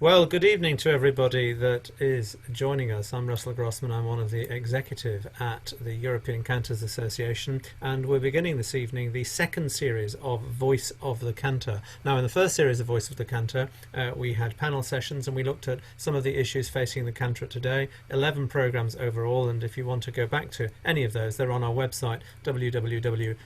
Well, good evening to everybody that is joining us. I'm Russell Grossman. I'm one of the executive at the European Cantors Association, and we're beginning this evening the second series of Voice of the Cantor. Now, in the first series of Voice of the Cantor, we had panel sessions and we looked at some of the issues facing the cantor today, 11 programs overall, and if you want to go back to any of those, they're on our website, www.cantors.eu.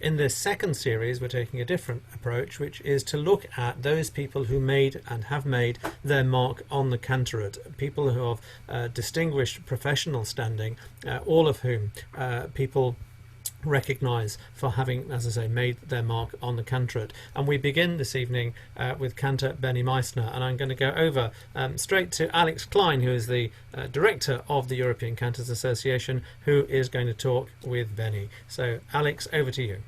In this second series, we're taking a different approach, which is to look at those people who made and have made their mark on the cantorate, people who have distinguished professional standing, all of whom people recognise for having, as I say, made their mark on the cantorate. And we begin this evening with Cantor Beny Maissner, and I'm going to go over straight to Alex Klein, who is the director of the European Cantors Association, who is going to talk with Beny. So, Alex, over to you.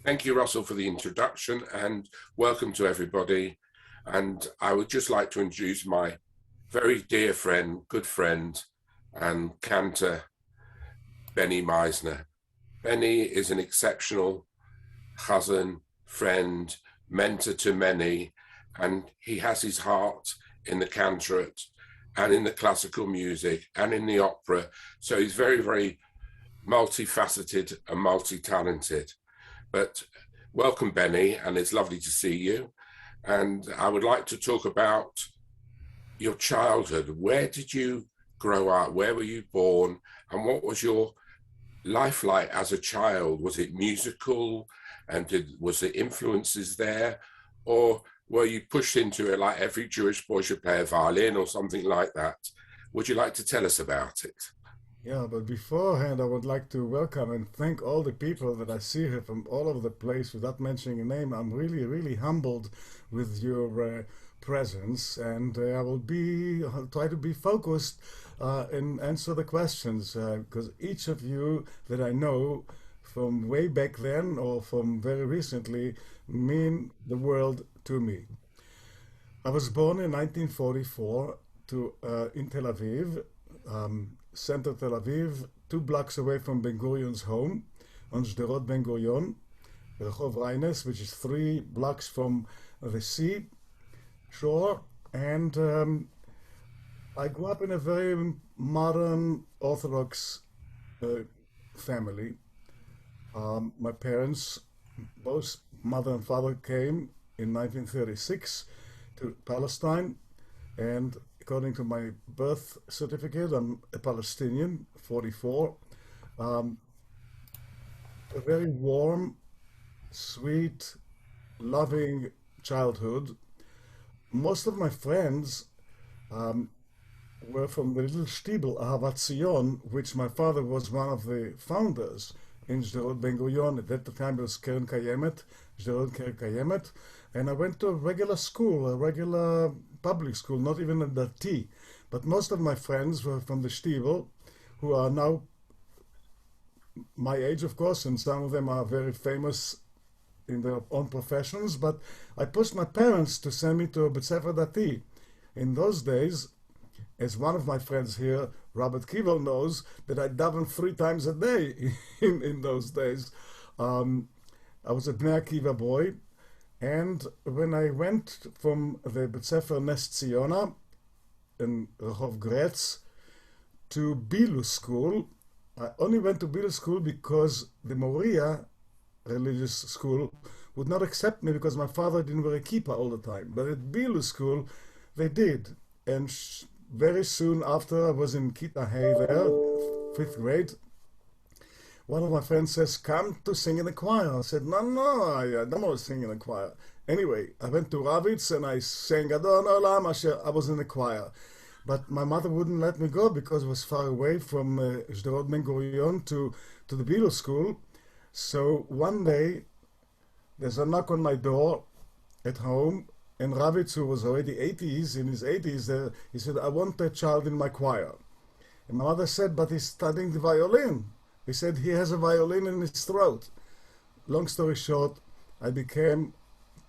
Thank you, Russell, for the introduction, and welcome to everybody. And I would just like to introduce my very dear friend, good friend, and Cantor Beny Maissner. Beny is an exceptional cousin, friend, mentor to many, and he has his heart in the cantorate and in the classical music and in the opera. So he's very, very multifaceted and multi-talented. But welcome, Beny, and it's lovely to see you. And I would like to talk about your childhood. Where did you grow up? Where were you born? And what was your life like as a child? Was it musical? And was there influences there? Or were you pushed into it like every Jewish boy should play a violin or something like that? Would you like to tell us about it? Yeah, but beforehand, I would like to welcome and thank all the people that I see here from all over the place without mentioning a name. I'm really, really humbled with your presence, and I'll try to be focused and answer the questions because each of you that I know from way back then or from very recently mean the world to me. I was born in 1944 in Tel Aviv. Center Tel Aviv, 2 blocks away from Ben Gurion's home, on Sderot Ben Gurion, Rehov Reines, which is 3 blocks from the sea shore. And I grew up in a very modern Orthodox family. My parents, both mother and father, came in 1936 to Palestine, and according to my birth certificate, I'm a Palestinian, 44. A very warm, sweet, loving childhood. Most of my friends were from the little Stiebel, Ahavat Zion, which my father was one of the founders in Sderot Ben Gurion. At that time it was Keren Kayemet, Sderot Keren Kayemet. And I went to a regular school, a regular public school, not even a dati. But most of my friends were from the Stiebel, who are now my age, of course, and some of them are very famous in their own professions. But I pushed my parents to send me to a Bet Sefer Dati. In those days, as one of my friends here, Robert Kivel, knows, that I davened 3 times a day in those days. I was a Bnei Akiva boy. And when I went from the Bet Sefer Nes Ziona in Rehov Gretz to Bilu school, I only went to Bilu school because the Moriah religious school would not accept me because my father didn't wear a kippah all the time. But at Bilu school, they did. And very soon after, I was in Kita Hey there, 5th grade. One of my friends says, come to sing in the choir. I said, no, I don't want to sing in the choir. Anyway, I went to Ravitz and I sang Adon Olam Asher. I was in the choir. But my mother wouldn't let me go because it was far away from Sderot Ben Gurion to the Bilu school. So one day, there's a knock on my door at home, and Ravitz, who was already in his 80s, he said, I want a child in my choir. And my mother said, but he's studying the violin. He said he has a violin in his throat. Long story short, I became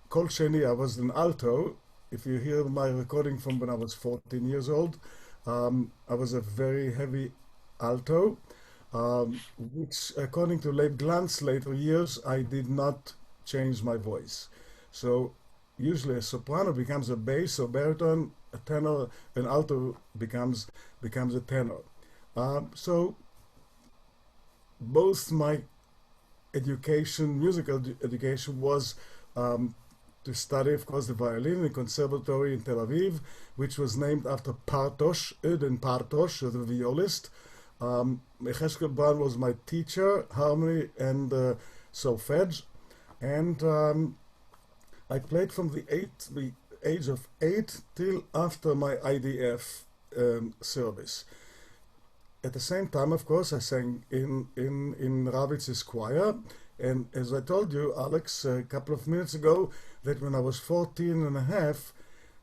Kol Sheni. I was an alto. If you hear my recording from when I was 14 years old, I was a very heavy alto, which according to Leib Glantz later years, I did not change my voice. So usually a soprano becomes a bass or baritone, a tenor, an alto becomes a tenor. So both my education, musical education, was to study, of course, the violin in the conservatory in Tel Aviv, which was named after Partosh, Eden Partosh, the violist. Yechezkel Brown was my teacher, harmony and solfege, and I played from the age of 8 till after my IDF service. At the same time, of course, I sang in Ravitz's choir. And as I told you, Alex, a couple of minutes ago, that when I was 14 and a half,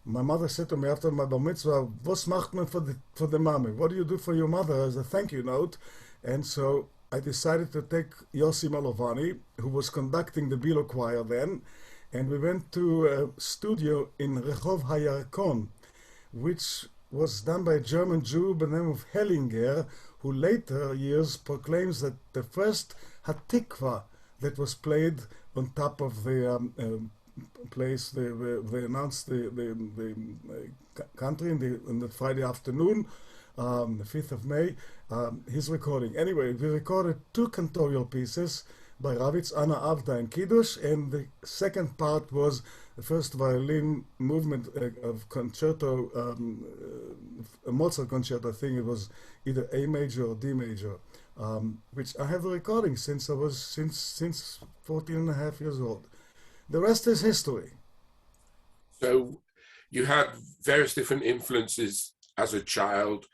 my mother said to me after my bar mitzvah, "Was macht man for the mommy? What do you do for your mother as a thank you note?" And so I decided to take Yossi Malovani, who was conducting the Bilo choir then, and we went to a studio in Rehov HaYarkon, which was done by a German Jew by the name of Hellinger, who later years proclaims that the first Hatikva that was played on top of the place, they announced the country in the Friday afternoon, the 5th of May, his recording. Anyway, we recorded 2 cantorial pieces by Ravitz, Anna Avda and Kiddush, and the second part was the first violin movement of concerto, a Mozart concerto. I think it was either A major or D major, which I have the recording since I was since 14 and a half years old. The rest is history. So you had various different influences as a child.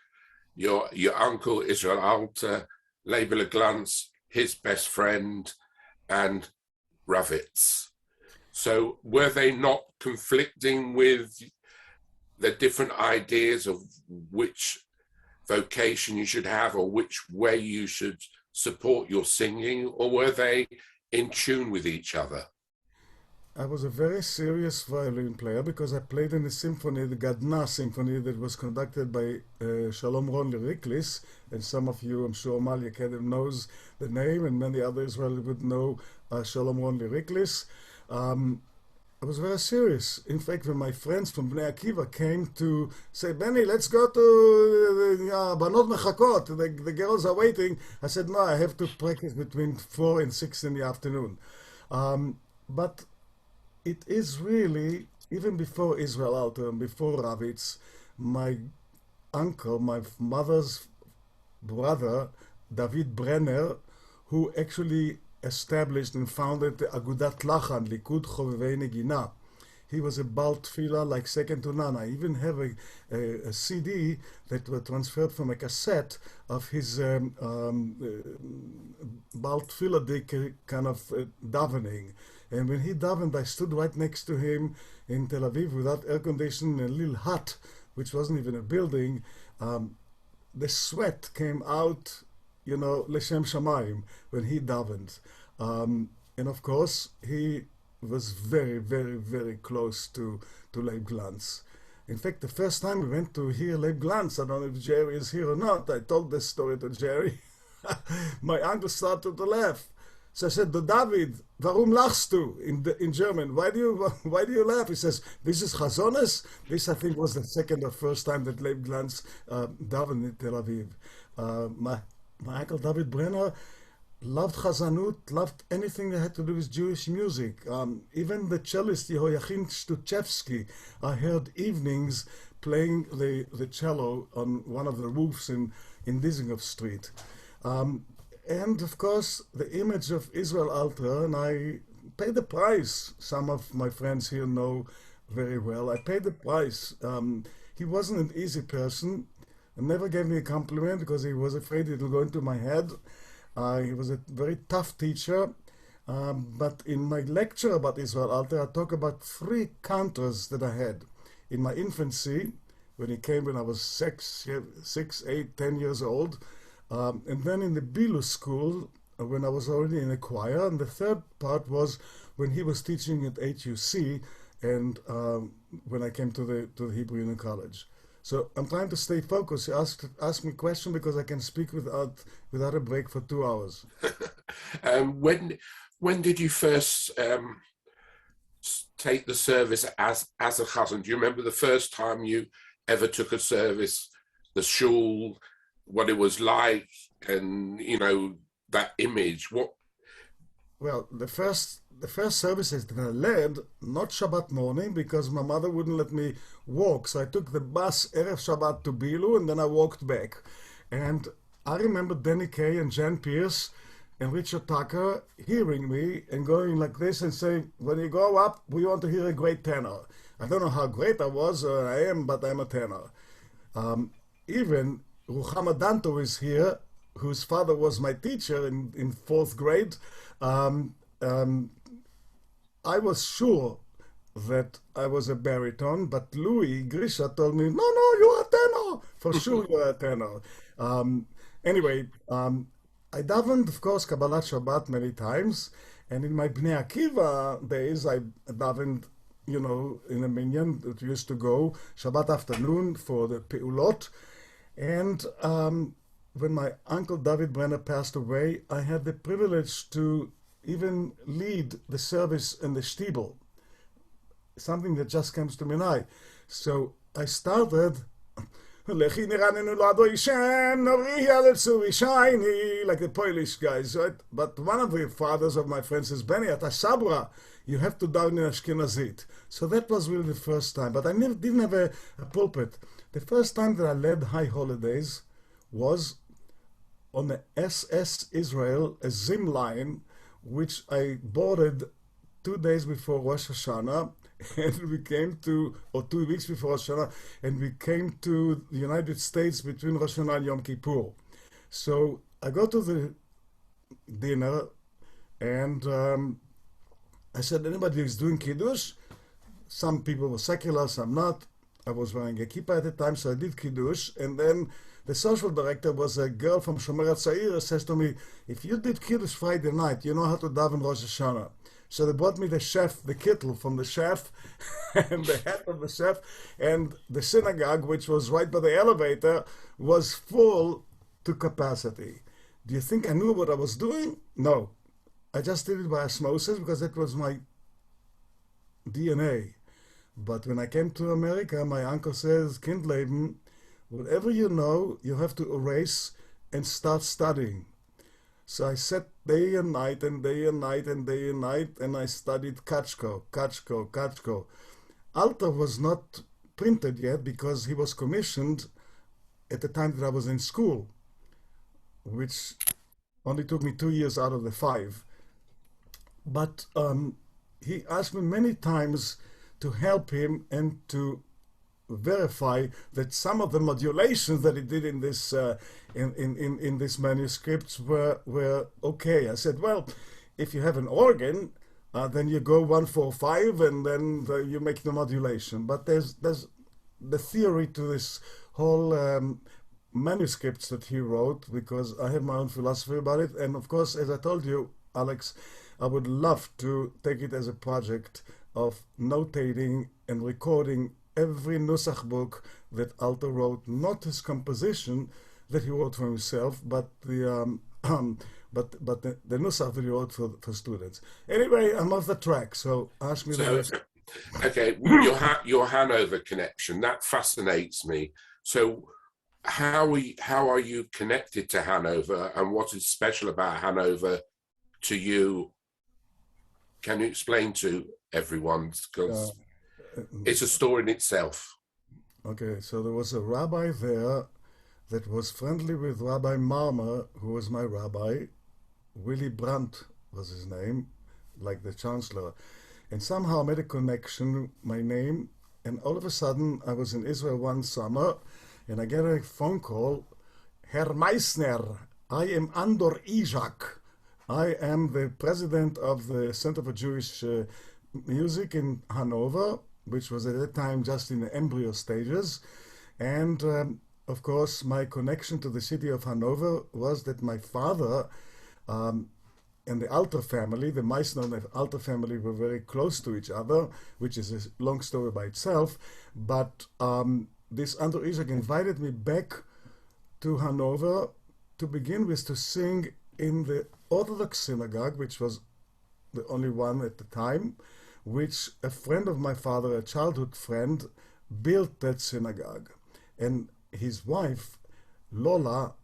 Your uncle Israel Alter, Leibele Glantz, his best friend, and Ravitz. So were they not conflicting with the different ideas of which vocation you should have or which way you should support your singing, or were they in tune with each other? I was a very serious violin player because I played in the symphony, the Gadna Symphony, that was conducted by Shalom Ron Lyriklis, and some of you, I'm sure, Mali Academy knows the name, and many others would know Shalom Ron Lyriklis. I was very serious. In fact, when my friends from Bnei Akiva came to say, "Benny, let's go to Banot Mechakot, the girls are waiting," I said, "No, I have to practice between 4 and 6 in the afternoon." But it is really, even before Israel Alter and before Ravitz, my uncle, my mother's brother, David Brenner, who actually established and founded the Agudat Lachan, Likud Chovevei Negina. He was a Baal Tefillah like second to none. I even have a CD that was transferred from a cassette of his Baal Tefillah kind of davening. And when he davened, I stood right next to him in Tel Aviv without air conditioning in a little hut, which wasn't even a building. The sweat came out, you know, Leshem Shamayim, when he davened. And of course, he was very, very, very close to Leib Glantz. In fact, the first time we went to hear Leib Glantz, I don't know if Jerry is here or not, I told this story to Jerry. My uncle started to laugh. So I said, David, warum lachst du? In German, why do you laugh? He says, this is Chazones. This, I think, was the second or first time that Leib Glantz davened in Tel Aviv. My uncle David Brenner loved Chazanut, loved anything that had to do with Jewish music. Even the cellist Yehoyachin Shtuchevsky, I heard evenings playing the cello on one of the roofs in Dizengoff Street. And of course, the image of Israel Alter, and I paid the price. Some of my friends here know very well. I paid the price. He wasn't an easy person, and never gave me a compliment because he was afraid it will go into my head. He was a very tough teacher. But in my lecture about Israel Alter, I talk about 3 cantors that I had. In my infancy, when he came when I was 6, 8, 10 years old, and then in the Bilu school, when I was already in a choir, and the third part was when he was teaching at HUC, and when I came to the Hebrew Union College. So I'm trying to stay focused. Ask me a question because I can speak without a break for 2 hours. When did you first take the service as a chazan? Do you remember the first time you ever took a service, the shul, what it was like, and that image? What? Well, the first services that I led, not Shabbat morning, because my mother wouldn't let me walk. So I took the bus Erev Shabbat to Bilu, and then I walked back. And I remember Danny Kaye and Jan Pierce and Richard Tucker hearing me and going like this and saying, when you go up, we want to hear a great tenor. I don't know how great I was or I am, but I'm a tenor. Even Ruchama Danto is here, whose father was my teacher in fourth grade. I was sure that I was a baritone, but Louis Grisha told me, no, you're a tenor. For sure you're a tenor. Anyway, I davened, of course, Kabbalat Shabbat many times. And in my Bnei Akiva days, I davened, in a minyan that used to go Shabbat afternoon for the Peulot. And when my uncle David Brenner passed away, I had the privilege to even lead the service in the shtibel, something that just comes to me now. So I started like the Polish guys, right? But one of the fathers of my friends is Benny at Sabra. You have to daven in Ashkenazit. So that was really the first time. But I didn't have a pulpit. The first time that I led high holidays was on the SS Israel, a Zim line, which I boarded 2 days before Rosh Hashanah, and we came to, or 2 weeks before Rosh Hashanah, and we came to the United States between Rosh Hashanah and Yom Kippur. So I go to the dinner, and I said, anybody who's doing Kiddush? Some people were secular, some not. I was wearing a kippah at the time, so I did Kiddush, and then the social director was a girl from Shomer HaTzair, says to me, if you did Kiddush Friday night, you know how to daven Rosh Hashanah. So they brought me the chef, the kittel from the chef, and the hat of the chef, and the synagogue, which was right by the elevator, was full to capacity. Do you think I knew what I was doing? No. I just did it by osmosis because that was my DNA. But when I came to America, my uncle says, Kindleben, whatever you know, you have to erase and start studying. So I sat day and night and day and night and day and night, and I studied Kachko. Alter was not printed yet because he was commissioned at the time that I was in school, which only took me 2 years out of the 5. But he asked me many times to help him and to verify that some of the modulations that he did in this in this manuscripts were okay. I said, well, if you have an organ, then you go 1-4-5 and then you make the modulation. But there's the theory to this whole manuscripts that he wrote, because I have my own philosophy about it. And of course, as I told you, Alex, I would love to take it as a project of notating and recording every Nusach book that Alter wrote, not his composition that he wrote for himself, but the Nusach that he wrote for students. Anyway, I'm off the track, so ask me the rest. Okay, your Hanover connection, that fascinates me. So how are you connected to Hanover, and what is special about Hanover to you? Can you explain to everyone, because it's a story in itself. Okay, so there was a rabbi there that was friendly with Rabbi Marmer, who was my rabbi. Willy Brandt was his name, like the chancellor. And somehow I made a connection, my name, and all of a sudden I was in Israel one summer, and I get a phone call, Herr Maissner, I am Andor Izak. I am the president of the Center for Jewish Music in Hanover, which was at that time just in the embryo stages. And of course, my connection to the city of Hanover was that my father and the Alter family, the Maissner and the Alter family, were very close to each other, which is a long story by itself. But this Andor Izak invited me back to Hanover to begin with to sing in the Orthodox synagogue, which was the only one at the time, which a friend of my father, a childhood friend, built that synagogue. And his wife, Lola,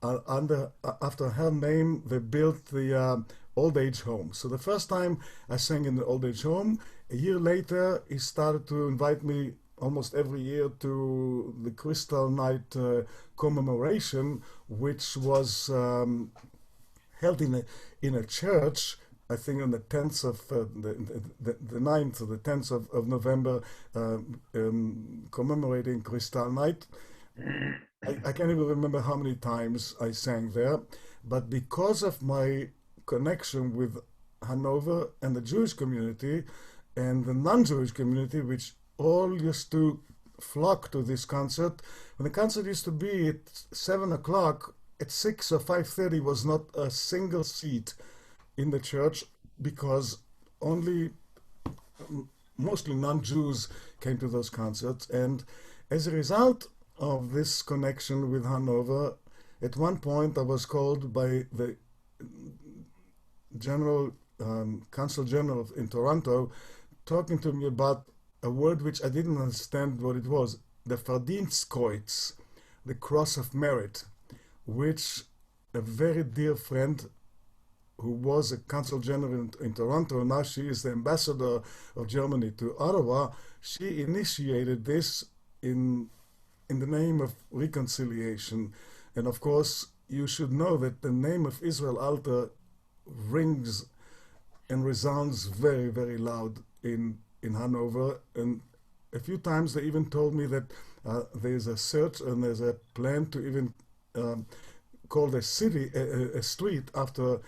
after her name, they built the old age home. So the first time I sang in the old age home, a year later, he started to invite me almost every year to the Crystal Night commemoration, which was held in a church, I think on the 10th of the 9th or the 10th of November, commemorating Crystal Night. I can't even remember how many times I sang there, but because of my connection with Hanover and the Jewish community and the non-Jewish community, which all used to flock to this concert. When the concert used to be at 7 o'clock, at 6 or 5:30 was not a single seat in the church because only mostly non-Jews came to those concerts. And as a result of this connection with Hanover, at one point I was called by the Consul General in Toronto, talking to me about a word which I didn't understand what it was, the Verdienstkreuz, the Cross of Merit, which a very dear friend who was a Consul General in Toronto, now she is the ambassador of Germany to Ottawa, she initiated this in the name of reconciliation. And of course, you should know that the name of Israel Alter rings and resounds very, very loud in Hanover. And a few times they even told me that there's a search and there's a plan to even call the city a street after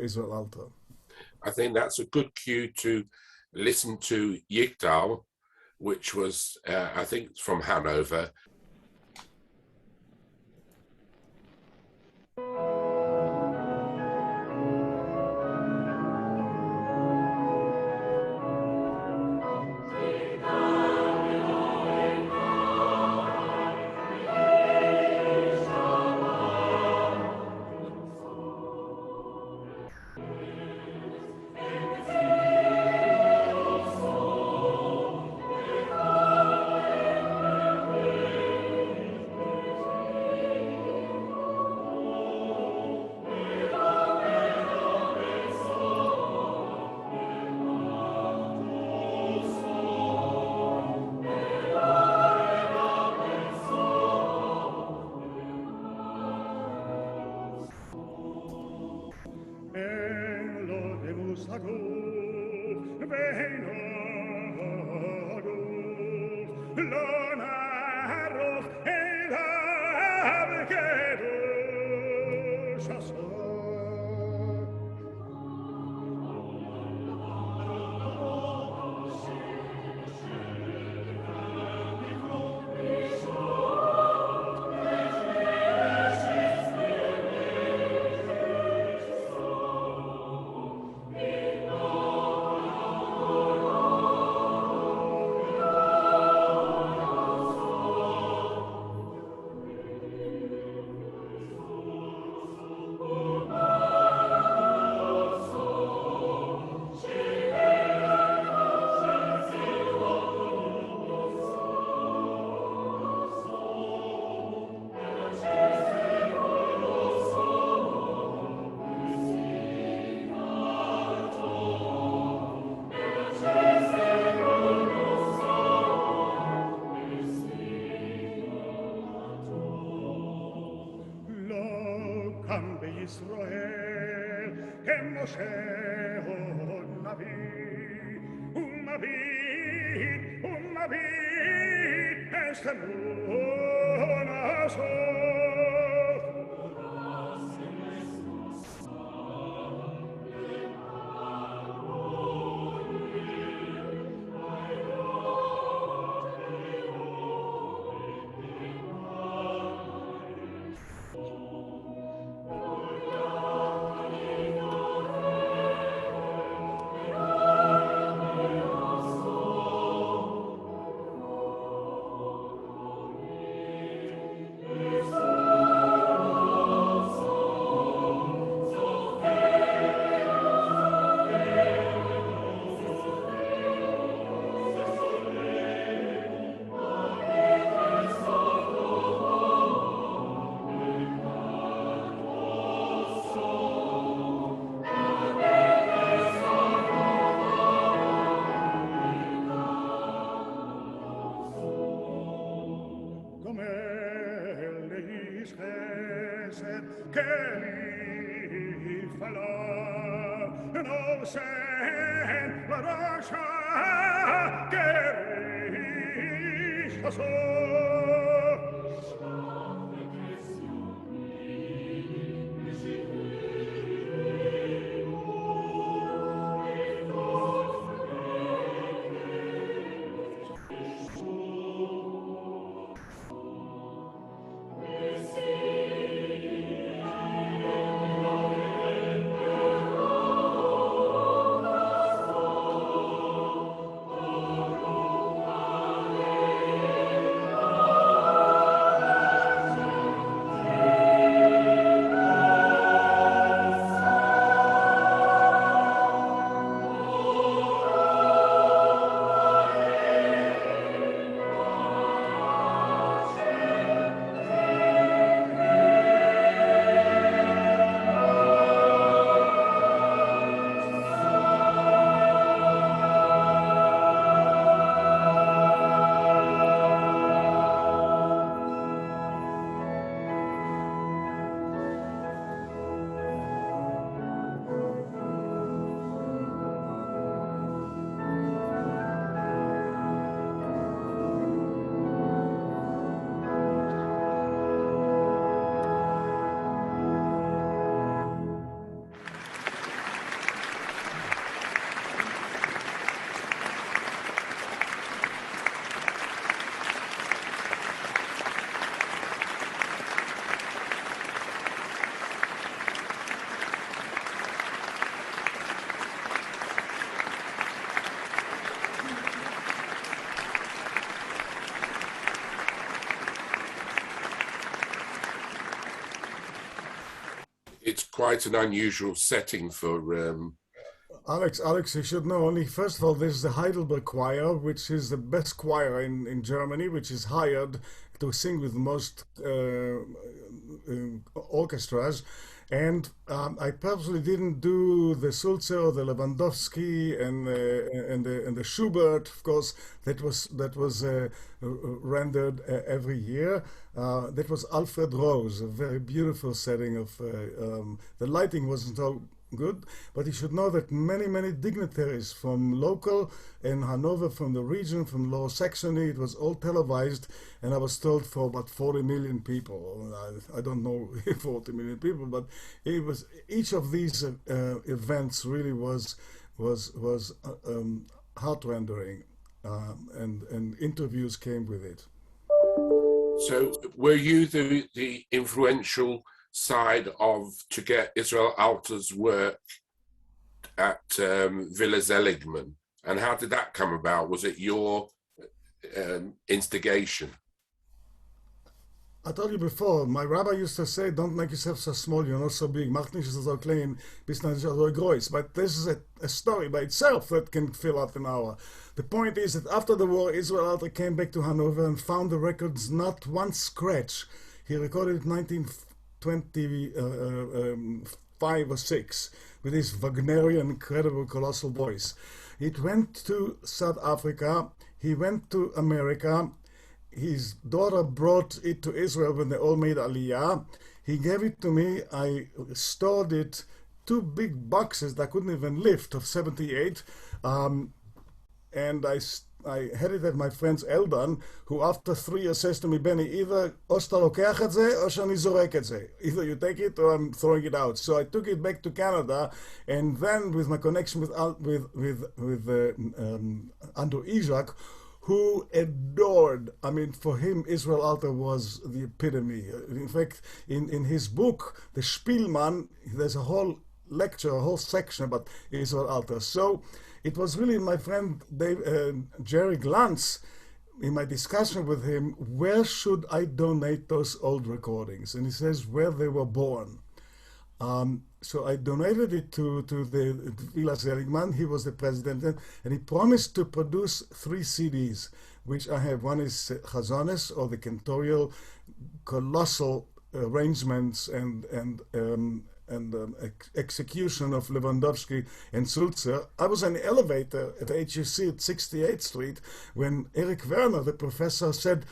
Israel Alter. I think that's a good cue to listen to Yigdal, which was, I think, from Hanover. ישראל כמשה ומביט אשתנו נעשו Yes. che li falà, non sen la rocha che risca so. It's quite an unusual setting for Alex, you should know only, first of all, there's the Heidelberg Choir, which is the best choir in Germany, which is hired to sing with most orchestras. And I purposely didn't do the Sulzer or the Lewandowski and the Schubert, of course, that was rendered every year. That was Alfred Rose, a very beautiful setting of the lighting wasn't so good, but you should know that many dignitaries from local and Hanover, from the region, from Lower Saxony, it was all televised, and I was told for about 40 million people. I don't know 40 million people, but it was, each of these events really was heart-rendering, and interviews came with it. So were you the influential side of to get Israel Alter's work at Villa Seligman, and how did that come about? Was it your instigation? I told you before, my rabbi used to say, don't make yourself so small, you're not so big. Mach nicht so klein, bist nicht so groß. But this is a story by itself that can fill up an hour. The point is that after the war, Israel Alter came back to Hanover and found the records, not one scratch. He recorded it 1925 or 6 with his Wagnerian, incredible, colossal voice. It went to South Africa, he went to America, his daughter brought it to Israel when they all made Aliyah. He gave it to me, I stored it, 2 big boxes that I couldn't even lift, of 78, and I had it at my friend's Eldon, who after 3 years says to me, Benny, either either you take it or I'm throwing it out. So I took it back to Canada, and then with my connection with Andrew Izak, who adored, I mean, for him, Israel Alter was the epitome. In fact, in his book, The Spielmann, there's a whole lecture, a whole section about Israel Alter. So it was really my friend Jerry Glantz, in my discussion with him, where should I donate those old recordings? And he says, where they were born. So I donated it to the Villa Seligman. He was the president, and he promised to produce 3 CDs, which I have. One is Chazones, or the cantorial, colossal arrangements and execution of Lewandowski and Sulzer. I was in the elevator at HUC at 68th Street when Eric Werner, the professor, said,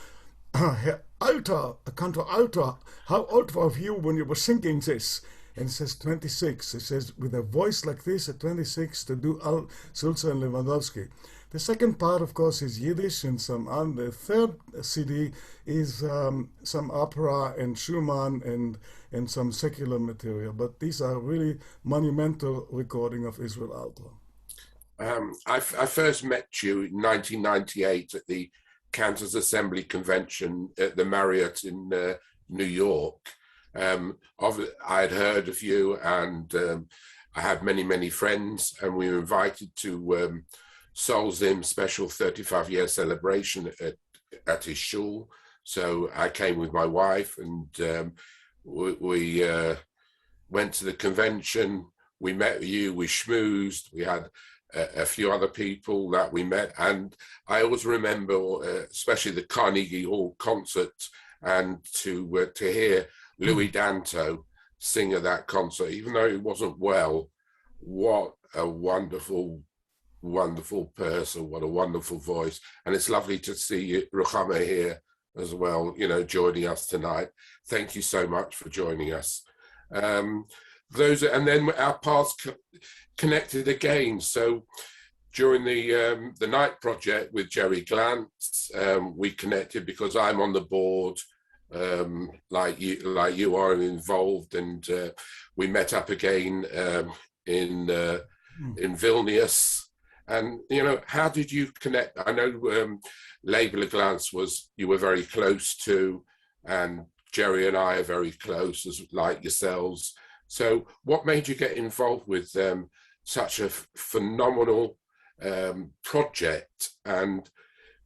Herr Alter, Cantor Alter, how old were you when you were singing this? And it says 26. It says, with a voice like this at 26 to do Al Sulzer and Lewandowski. The second part, of course, is Yiddish and some on. The third CD is some opera and Schumann and some secular material. But these are really monumental recording of Israel Alter. I first met you in 1998 at the Cantors Assembly Convention at the Marriott in New York. I had heard of you, and I had many friends, and we were invited to Sol Zim special 35-year celebration at his shul. So I came with my wife, and we went to the convention. We met you, we schmoozed, we had a few other people that we met, and I always remember, especially the Carnegie Hall concert, and to hear Louis Danto sing at that concert, even though it wasn't well. What a wonderful person, what a wonderful voice. And it's lovely to see Ruchama here as well, joining us tonight. Thank you so much for joining us. And then our paths connected again. So during the night project with Jerry Glantz, we connected because I'm on the board, like you are involved, and we met up again in Vilnius. And how did you connect? I know Label Glantz you were very close to, and Jerry and I are very close, as like yourselves. So what made you get involved with such a phenomenal project? And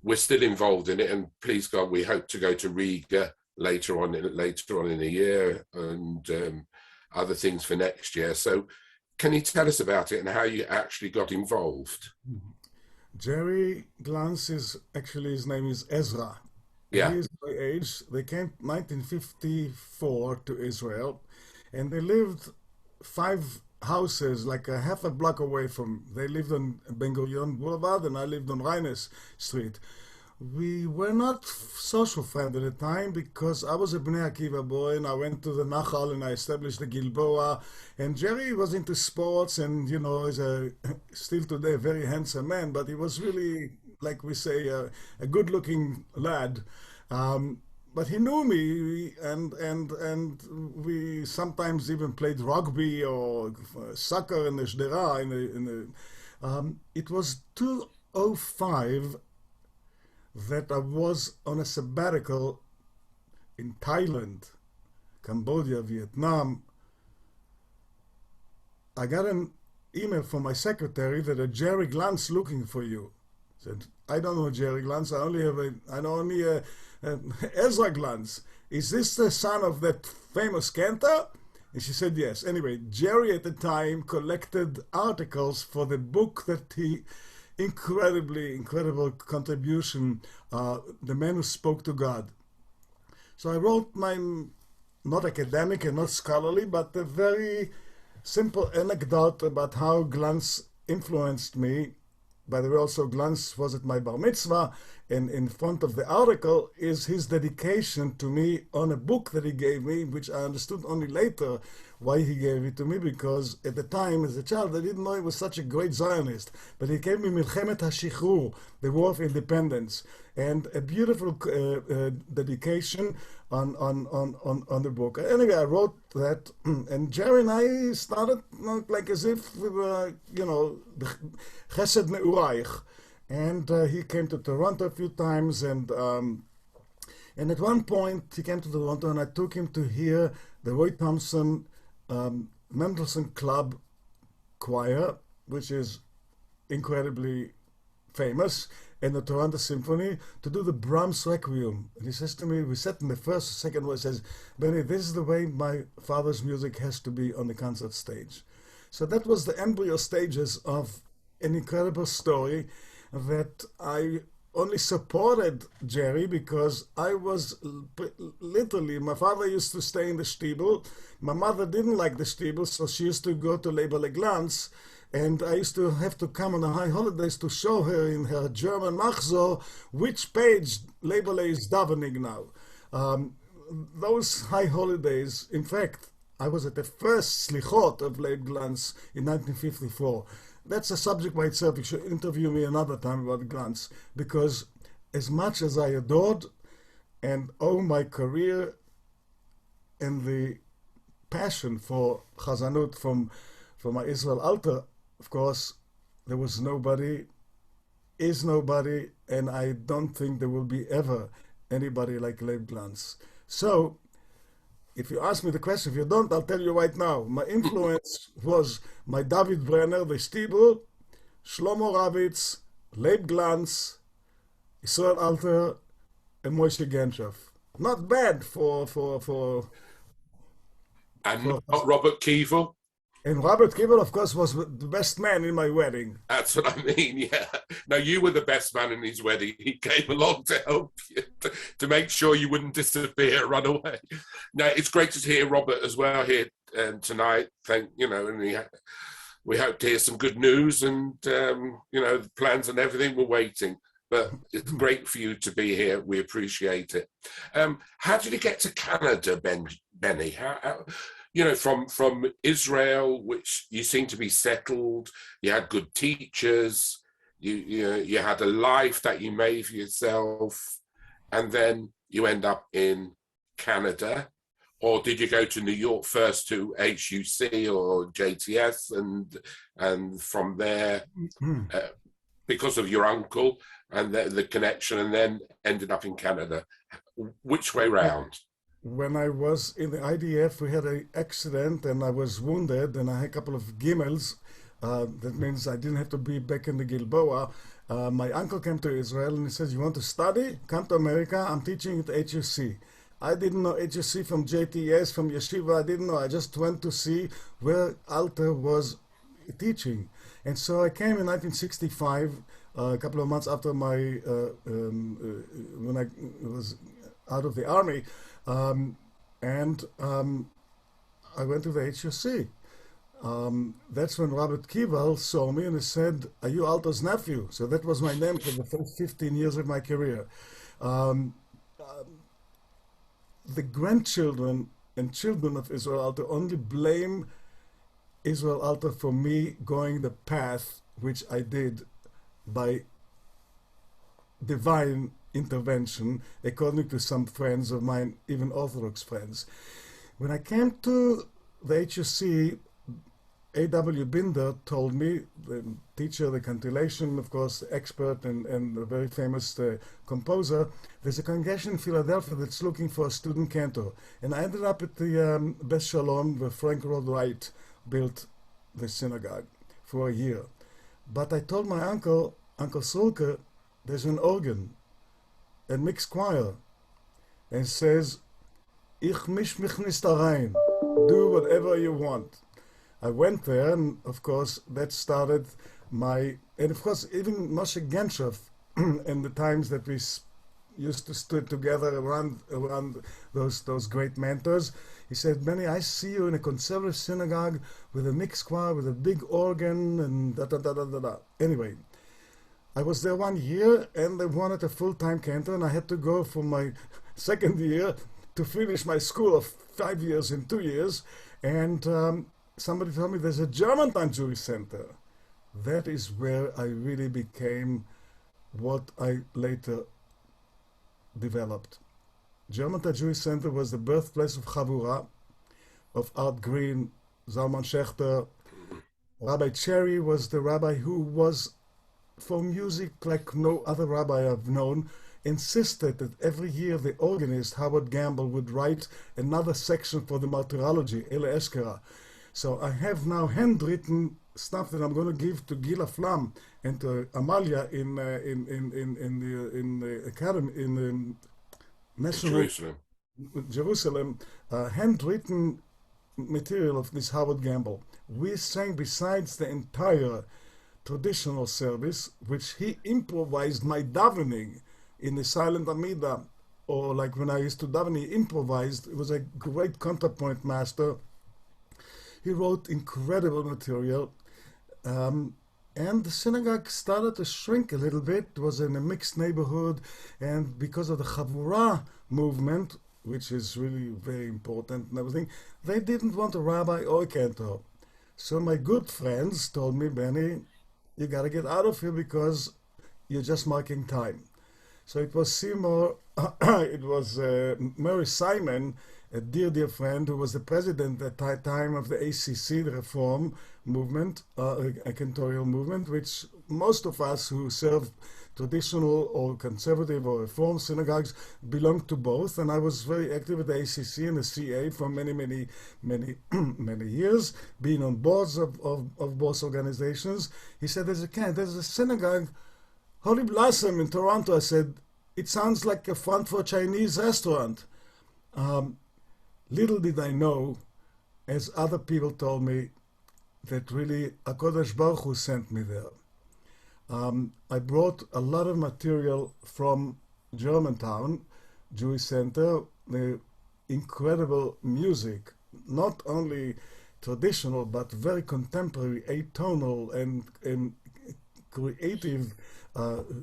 we're still involved in it, and please God, we hope to go to Riga later on in the year, and other things for next year. So can you tell us about it and how you actually got involved? Jerry Glantz his name is Ezra. Yeah. He is my age. They came 1954 to Israel, and they lived 5 houses, like a half a block away they lived on Ben Gurion Boulevard, and I lived on Reines Street. We were not social friends at the time because I was a Bnei Akiva boy, and I went to the Nachal and I established the Gilboa, and Jerry was into sports, and is still today a very handsome man, but he was really, like we say, a good-looking lad. But he knew me, and we sometimes even played rugby or soccer in the Shdera. It was 2005 that I was on a sabbatical in Thailand, Cambodia, Vietnam. I got an email from my secretary that a Jerry Glantz looking for you. I said, I don't know Jerry Glantz. I know only Ezra Glantz. Is this the son of that famous cantor? And she said yes. Anyway, Jerry at the time collected articles for the book that he incredible contribution, The Man Who Spoke to God. So I wrote my, not academic and not scholarly, but a very simple anecdote about how Glantz influenced me. By the way, also Glantz was at my bar mitzvah, and in front of the article is his dedication to me on a book that he gave me, which I understood only later why he gave it to me, because at the time, as a child, I didn't know he was such a great Zionist. But he gave me Milchemet HaShichrur, the War of Independence, and a beautiful dedication on the book. Anyway, I wrote that, and Jerry and I started like as if we were, the Chesed Ne'uraich. And he came to Toronto a few times, and at one point he came to Toronto, and I took him to hear the Roy Thompson Mendelssohn Club Choir, which is incredibly famous, and the Toronto Symphony, to do the Brahms Requiem. And he says to me, we sat in the first or second one, he says, Benny, this is the way my father's music has to be on the concert stage. So that was the embryo stages of an incredible story that I only supported Jerry because I was literally, my father used to stay in the shtibel. My mother didn't like the shtibel, so she used to go to Label Glantz, And I used to have to come on the high holidays to show her in her German Machzor which page Labor is davening now. Those high holidays, in fact, I was at the first Slichot of Leib Glantz in 1954. That's a subject by itself. You should interview me another time about Glantz, because as much as I adored and owe my career and the passion for Chazanut from my Israel Alter, of course, there was nobody, is nobody, and I don't think there will be ever anybody like Leib Glantz. So, if you ask me the question, if you don't, I'll tell you right now. My influence was my David Brenner, the Stiebel, Shlomo Ravitz, Leib Glantz, Israel Alter, and Moshe Genshoff. Not bad for not Robert Keevel. And Robert Kibbel, of course, was the best man in my wedding. That's what I mean, yeah. No, you were the best man in his wedding. He came along to help you, to make sure you wouldn't disappear, run away. Now, it's great to hear Robert as well here tonight. And we hope to hear some good news, and, the plans and everything, we're waiting. But it's great for you to be here. We appreciate it. How did you get to Canada, Benny? How from Israel, which you seem to be settled, you had good teachers, you had a life that you made for yourself, and then you end up in Canada? Or did you go to New York first to HUC or JTS, and from there, because of your uncle and the connection, and then ended up in Canada? Which way round? When I was in the IDF, we had an accident and I was wounded, and I had a couple of gimels. That means I didn't have to be back in the Gilboa. My uncle came to Israel and he says, "You want to study? Come to America. I'm teaching at HUC." I didn't know HUC from JTS, from Yeshiva. I didn't know. I just went to see where Alter was teaching. And so I came in 1965, a couple of months after when I was out of the army. And I went to the HUC. That's when Robert Kival saw me and he said, "Are you Alter's nephew?" So that was my name for the first 15 years of my career. The grandchildren and children of Israel Alter only blame Israel Alter for me going the path which I did by divine intervention, according to some friends of mine, even Orthodox friends. When I came to the HUC, A.W. Binder told me, the teacher, the cantillation, of course, expert and a very famous composer, there's a congregation in Philadelphia that's looking for a student cantor. And I ended up at the Beth Shalom, where Frank Lloyd Wright built the synagogue for a year. But I told my uncle, Uncle Sulke, there's an organ and mixed choir, and says, "Ich mich nicht rein, do whatever you want." I went there, and of course that started and of course even Moshe Genshoff, in the times that we used to stood together around those great mentors, he said, "Benny, I see you in a conservative synagogue with a mixed choir, with a big organ, and da-da-da-da-da-da." Anyway, I was there 1 year, and they wanted a full-time cantor, and I had to go for my second year to finish my school of 5 years in 2 years. And somebody told me there's a Germantown Jewish Center. That is where I really became what I later developed. Germantown Jewish Center was the birthplace of Chavura, of Art Green, Zalman Schechter. Rabbi Cherry was the rabbi who was, for music like no other rabbi I've known, insisted that every year the organist, Howard Gamble, would write another section for the martyrology, Ele Eshkera. So I have now handwritten stuff that I'm going to give to Gila Flam and to Amalia in the academy, in the National Jerusalem, handwritten material of this Howard Gamble. We sang, besides the entire traditional service, which he improvised my davening in the silent Amida, or like when I used to daven, he improvised. It was a great contrapoint master. He wrote incredible material. And the synagogue started to shrink a little bit. It was in a mixed neighborhood, and because of the Chavurah movement, which is really very important and everything, they didn't want a rabbi or a cantor. So my good friends told me, Benny, you got to get out of here because you're just marking time. So it was Seymour, it was Murray Simon, a dear friend who was the president at the time of the ACC, the Reform movement, a cantorial movement, which most of us who served traditional or conservative or Reform synagogues belonged to both. And I was very active at the ACC and the CA for many years, being on boards of both organizations. He said, there's a synagogue, Holy Blossom in Toronto. I said, it sounds like a front for a Chinese restaurant. Little did I know, as other people told me, that really HaKadosh Baruch Hu sent me there. I brought a lot of material from Germantown, Jewish Center, the incredible music, not only traditional, but very contemporary, atonal and creative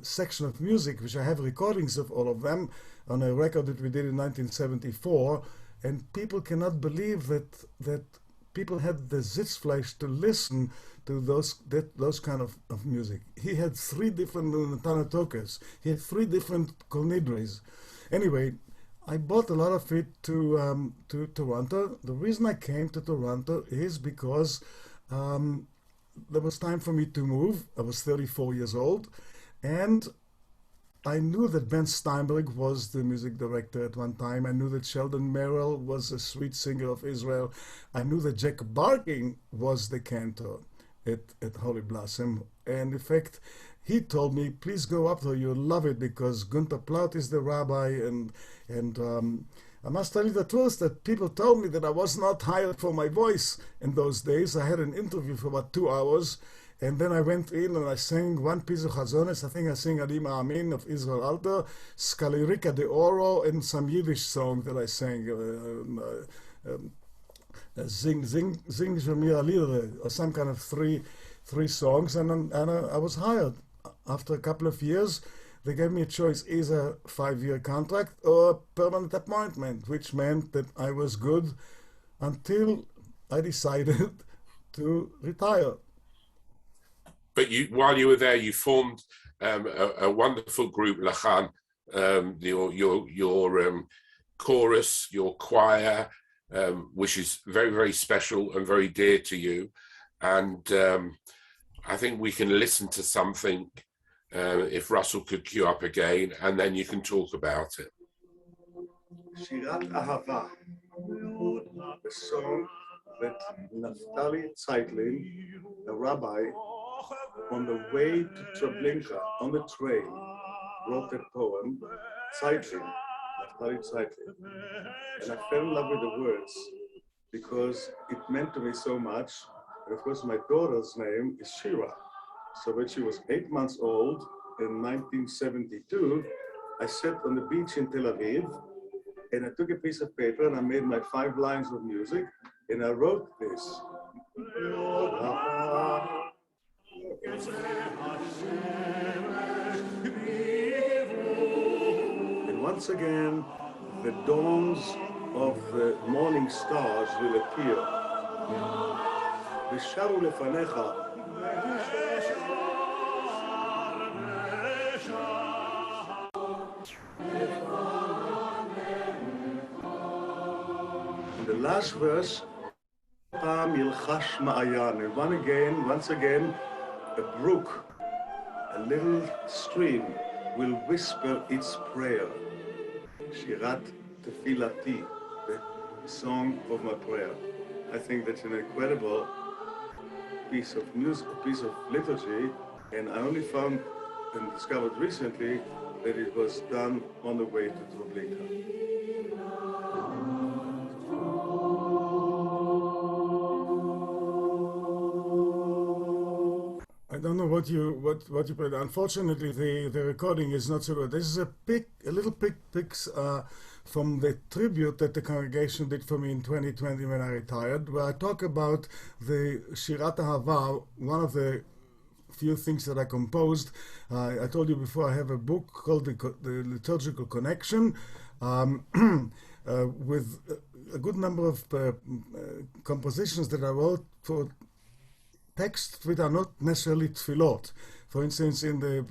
section of music, which I have recordings of all of them on a record that we did in 1974. And people cannot believe that people had the Sitzfleisch to listen to those kind of music. He had 3 different Tanatokas. He had 3 different Kolnidres. Anyway, I bought a lot of it to Toronto. The reason I came to Toronto is because there was time for me to move. I was 34 years old, and I knew that Ben Steinberg was the music director at one time. I knew that Sheldon Merrill was a sweet singer of Israel. I knew that Jack Barking was the cantor at Holy Blossom. And in fact, he told me, please go up there, you'll love it, because Gunther Plaut is the rabbi. And I must tell you the truth, that people told me that I was not hired for my voice in those days. I had an interview for about 2 hours. And then I went in and I sang one piece of Chazones. I think I sang Adim Amin of Israel Alter, Skalirika de Oro, and some Yiddish song that I sang, Zing Jamir Alire, or some kind of three songs. And I was hired. After a couple of years, they gave me a choice, either 5-year contract or a permanent appointment, which meant that I was good until I decided to retire. But while you were there, you formed a wonderful group, Lachan, your chorus, your choir, which is very, very special and very dear to you. And I think we can listen to something, if Russell could cue up again, and then you can talk about it. Shirat Ahava, a song that Naftali Zeitlin, a rabbi, on the way to Treblinka, on the train, wrote that poem, Zeitlin, Naftali Zeitlin. And I fell in love with the words because it meant to me so much. And of course, my daughter's name is Shira. So when she was 8 months old in 1972, I sat on the beach in Tel Aviv, and I took a piece of paper and I made my 5 lines of music, and I wrote this. And once again, the dawns of the morning stars will appear. ושרו לפניך. In the last verse, פעם ילחש מעיין, and once again, a brook, a little stream, will whisper its prayer. שירת תפילתי, the song of my prayer. I think that's an incredible piece of music, a piece of liturgy, and I only found and discovered recently that it was done on the way to Treblinka. I don't know what what you played. Unfortunately, the recording is not so good. This is a little picks from the tribute that the congregation did for me in 2020 when I retired, where I talk about the Shirat Ahava, one of the few things that I composed. I told you before, I have a book called the Liturgical Connection, with a good number of compositions that I wrote for texts which are not necessarily tefillot. For instance, in the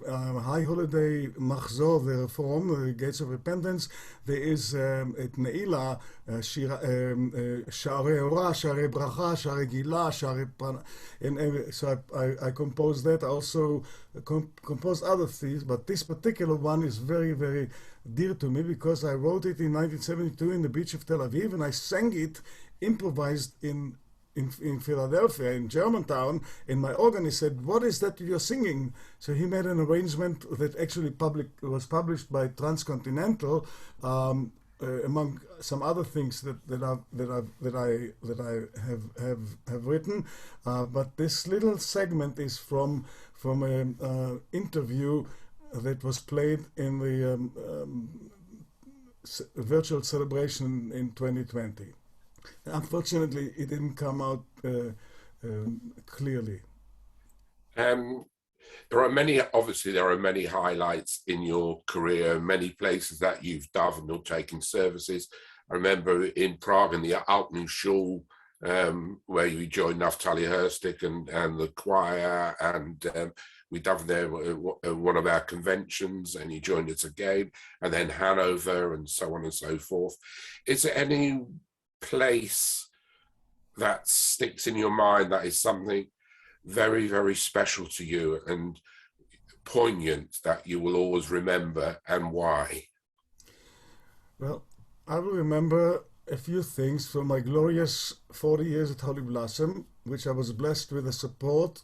High Holiday Machzor, the Reform, the Gates of Repentance, there is at Ne'ilah, Sha'arei Orah, Sha'arei Bracha, Sha'arei Gila, Sha'arei Prana. And so I composed that. I also composed other things, but this particular one is very, very dear to me because I wrote it in 1972 in the beach of Tel Aviv, and I sang it improvised in Philadelphia, in Germantown, and my organist said, "What is that you're singing?" So he made an arrangement that actually was published by Transcontinental, among some other things that I have written. But this little segment is from an interview that was played in the virtual celebration in 2020. Unfortunately, it didn't come out clearly. There are many highlights in your career, many places that you've done or taken services. I remember in Prague in the Altman Shul, where you joined Naftali Herstik and the choir, and we done there one of our conventions, and you joined us again, and then Hanover, and so on and so forth. Is there any place that sticks in your mind that is something very, very special to you and poignant that you will always remember, and why? Well, I will remember a few things from my glorious 40 years at Holy Blossom, which I was blessed with the support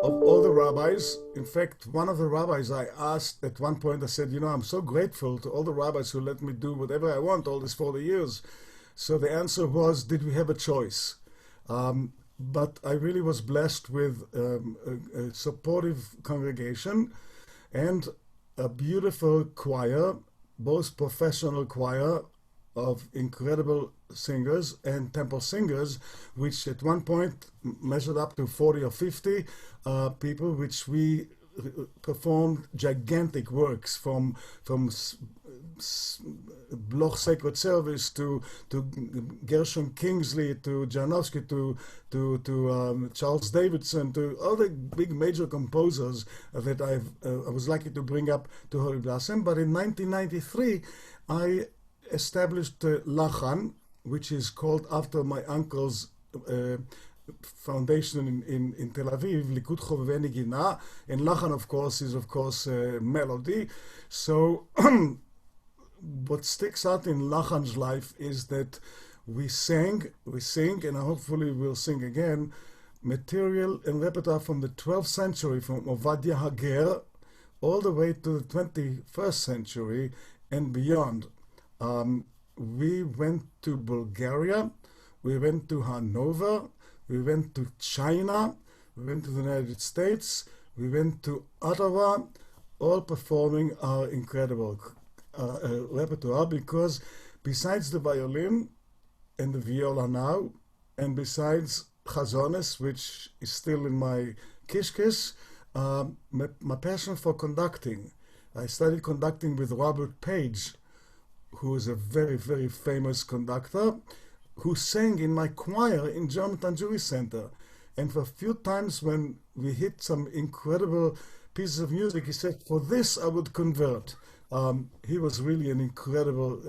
of all the rabbis. In fact, one of the rabbis I asked at one point, I said, I'm so grateful to all the rabbis who let me do whatever I want all these 40 years. So the answer was, did we have a choice? But I really was blessed with a supportive congregation and a beautiful choir, both professional choir of incredible singers and temple singers, which at one point measured up to 40 or 50 people, which we performed gigantic works from Bloch Sacred Service to Gershon Kingsley to Janowski to Charles Davidson, to all the big major composers that I was lucky to bring up to Holy Blossom. But in 1993 I established Lachan, which is called after my uncle's foundation in Tel Aviv, Likud Chovevei Nigina, and Lachan of course is melody. So what sticks out in Lachan's life is that we sing, and hopefully we'll sing again, material and repertoire from the 12th century, from Ovadia Hager, all the way to the 21st century and beyond. We went to Bulgaria, we went to Hanover, we went to China, we went to the United States, we went to Ottawa, all performing our incredible repertoire, because besides the violin and the viola now, and besides chazones, which is still in my kishkis, my passion for conducting. I studied conducting with Robert Page, who is a very, very famous conductor, who sang in my choir in Germantown Jewish Center. And for a few times when we hit some incredible pieces of music, he said, for this I would convert. He was really an incredible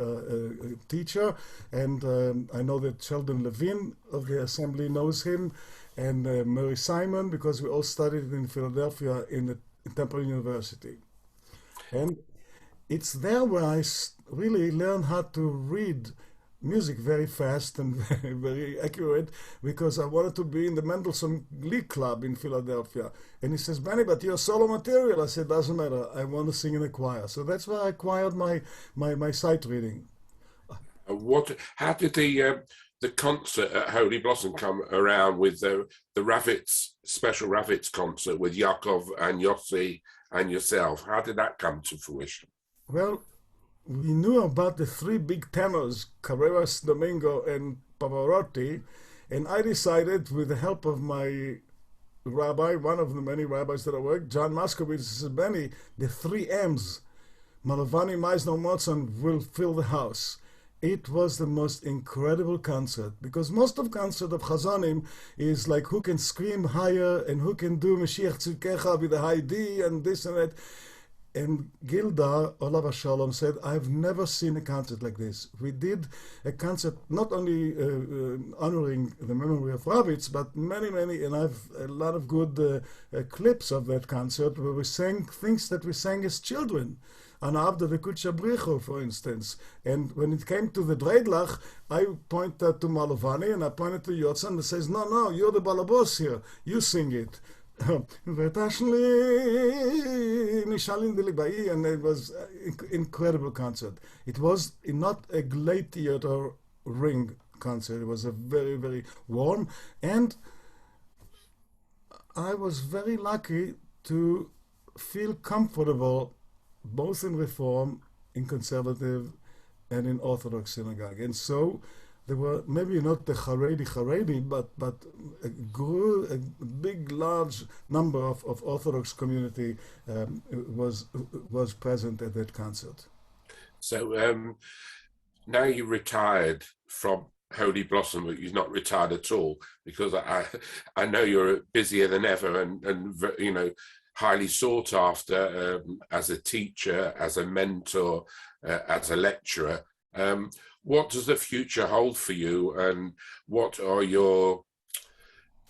teacher, and I know that Sheldon Levine of the Assembly knows him, and Murray Simon, because we all studied in Philadelphia in Temple University. And it's there where I really learned how to read music very fast and very, very accurate, because I wanted to be in the Mendelssohn Glee Club in Philadelphia. And he says, Benny, but you're solo material. I said, doesn't matter. I want to sing in a choir. So that's where I acquired my sight reading. How did the the concert at Holy Blossom come around with the Ravitz, special Ravitz concert with Yakov and Yossi and yourself. How did that come to fruition? Well, we knew about the three big tenors, Carreras, Domingo, and Pavarotti, and I decided, with the help of my rabbi, one of the many rabbis that I worked, John Moskowitz, said, Benny, the three M's, Beny Maissner, Mozart, will fill the house. It was the most incredible concert, because most of concert of Chazonim is like who can scream higher and who can do Mashiach Tzidkecha with a high D and this and that. And Gilda, Olav Shalom, said, I've never seen a concert like this. We did a concert not only honoring the memory of Ravitz, but many, and I've a lot of good clips of that concert where we sang things that we sang as children. And after the Kutsha Bricho, for instance. And when it came to the Dreidlach, I pointed to Malovani and I pointed to Yotzan and says, no, you're the balabos here. You sing it. And it was an incredible concert. It was not a gladiator ring concert. It was a very, very warm. And I was very lucky to feel comfortable both in Reform, in Conservative, and in Orthodox synagogue. And so there were maybe not the Haredi, but a big, large number of Orthodox community was present at that concert. So now you retired from Holy Blossom, but you've not retired at all, because I know you're busier than ever and you know, highly sought after as a teacher, as a mentor, as a lecturer. What does the future hold for you, and what are your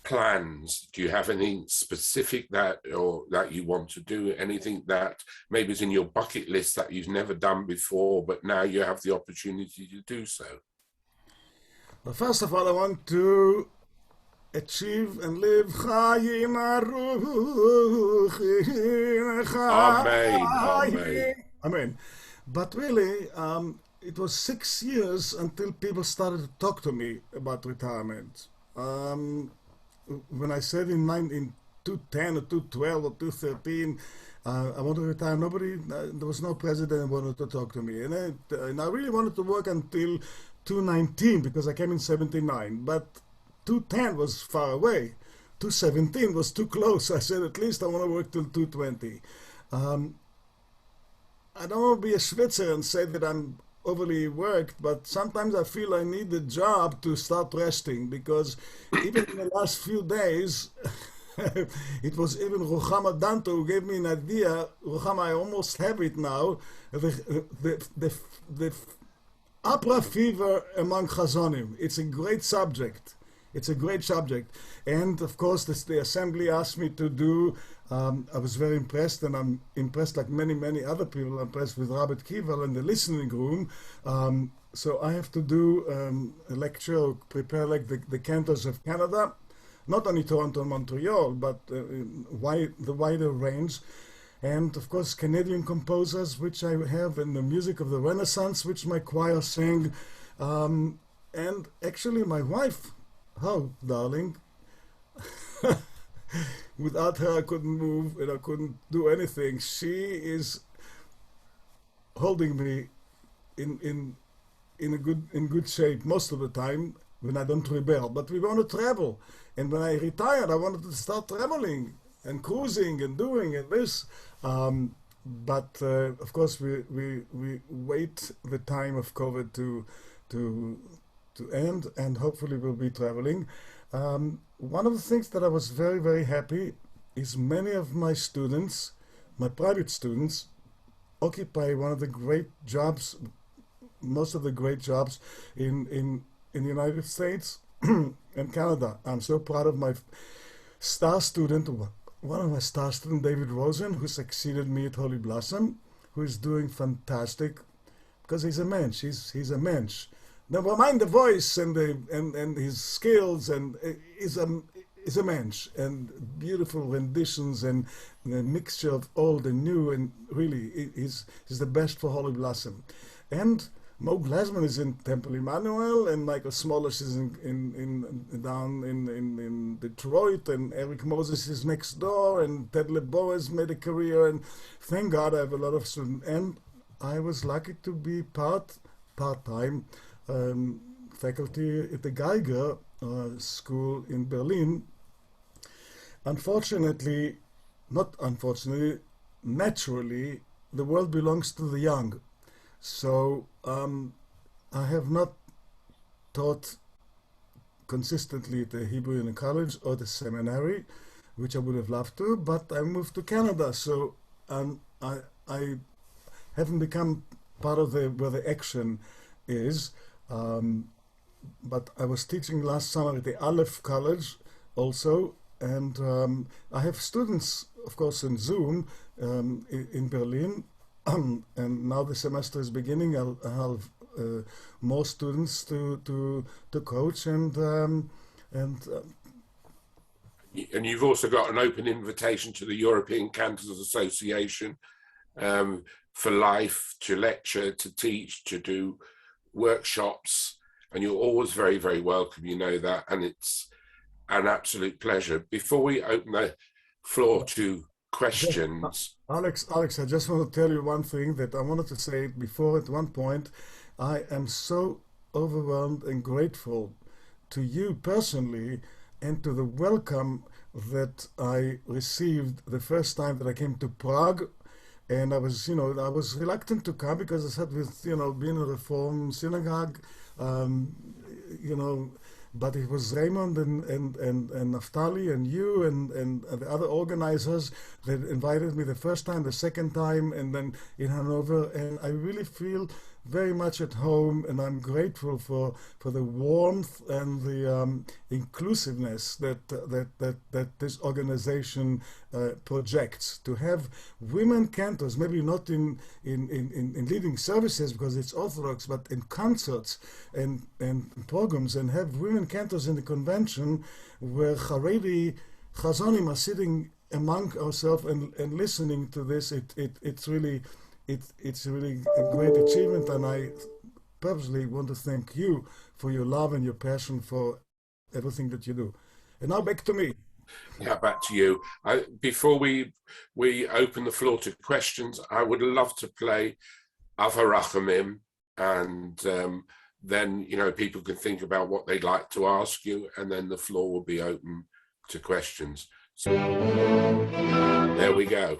plans? Do you have anything specific that you want to do? Anything that maybe is in your bucket list that you've never done before, but now you have the opportunity to do so? Well, first of all, I want to achieve and live Chayim Aruchim. Amen. But really, it was 6 years until people started to talk to me about retirement. When I said in 2010 or 2012 or 2013, I want to retire, there was no president who wanted to talk to me. And I really wanted to work until 2019 because I came in 79. But 210 was far away. 217 was too close. I said, at least I want to work till 220. I don't want to be a Schwitzer and say that I'm overly worked, but sometimes I feel I need a job to start resting, because even in the last few days, it was even Ruchama Danto who gave me an idea. Ruchama, I almost have it now. The opera fever among Chazonim. It's a great subject. It's a great subject. And of course, the assembly asked me to do, I was very impressed, and I'm impressed like many other people, I'm impressed with Robert Kival in the listening room. So I have to do a lecture, prepare like the Cantors of Canada, not only Toronto and Montreal, but the wider range. And of course, Canadian composers, which I have, and the music of the Renaissance, which my choir sang. And actually my wife, darling, without her I couldn't move and I couldn't do anything. She is holding me in good shape most of the time when I don't rebel. But we want to travel, and when I retired I wanted to start traveling and cruising and doing and this. But of course we wait the time of COVID to end, and hopefully we'll be traveling. One of the things that I was very happy is many of my students, my private students, occupy one of the great jobs, most of the great jobs in the United States and Canada. I'm so proud of my star student, one of my star students, David Rosen, who succeeded me at Holy Blossom, who is doing fantastic, because he's a mensch. He's a mensch. Never mind the voice and his skills, and is a mensch, and beautiful renditions and a mixture of old and new, and really he's the best for Holy Blossom. And Mo Glassman is in Temple Emmanuel, and Michael Smolish is down in Detroit, and Eric Moses is next door, and Ted LeBeau has made a career, and thank God I have a lot of students. And I was lucky to be part-time faculty at the Geiger School in Berlin. Unfortunately, not unfortunately, naturally, the world belongs to the young. So I have not taught consistently at the Hebrew Union College or the seminary, which I would have loved to, but I moved to Canada. So I haven't become part of where the action is. But I was teaching last summer at the Aleph College also, and I have students, of course, in Zoom in Berlin, and now the semester is beginning. I'll have more students to coach, and you've also got an open invitation to the European Cantors Association for life, to lecture, to teach, to do workshops, and you're always very, very welcome, you know that, and it's an absolute pleasure. Before we open the floor to questions. Alex, I just want to tell you one thing that I wanted to say before. At one point, I am so overwhelmed and grateful to you personally and to the welcome that I received the first time that I came to Prague. And I was reluctant to come because I sat with, being a Reform synagogue, but it was Raymond and Naftali and you and the other organizers that invited me the first time, the second time, and then in Hanover. And I really feel very much at home, and I'm grateful for the warmth and the inclusiveness that this organization projects. To have women cantors, maybe not in leading services because it's Orthodox, but in concerts and programs, and have women cantors in the convention where Haredi Chazonim are sitting among ourselves and listening to this. It's really a great achievement, and I personally want to thank you for your love and your passion for everything that you do. And now back to me. Yeah, back to you. Before we open the floor to questions, I would love to play Avarachamim, and then people can think about what they'd like to ask you, and then the floor will be open to questions. So there we go.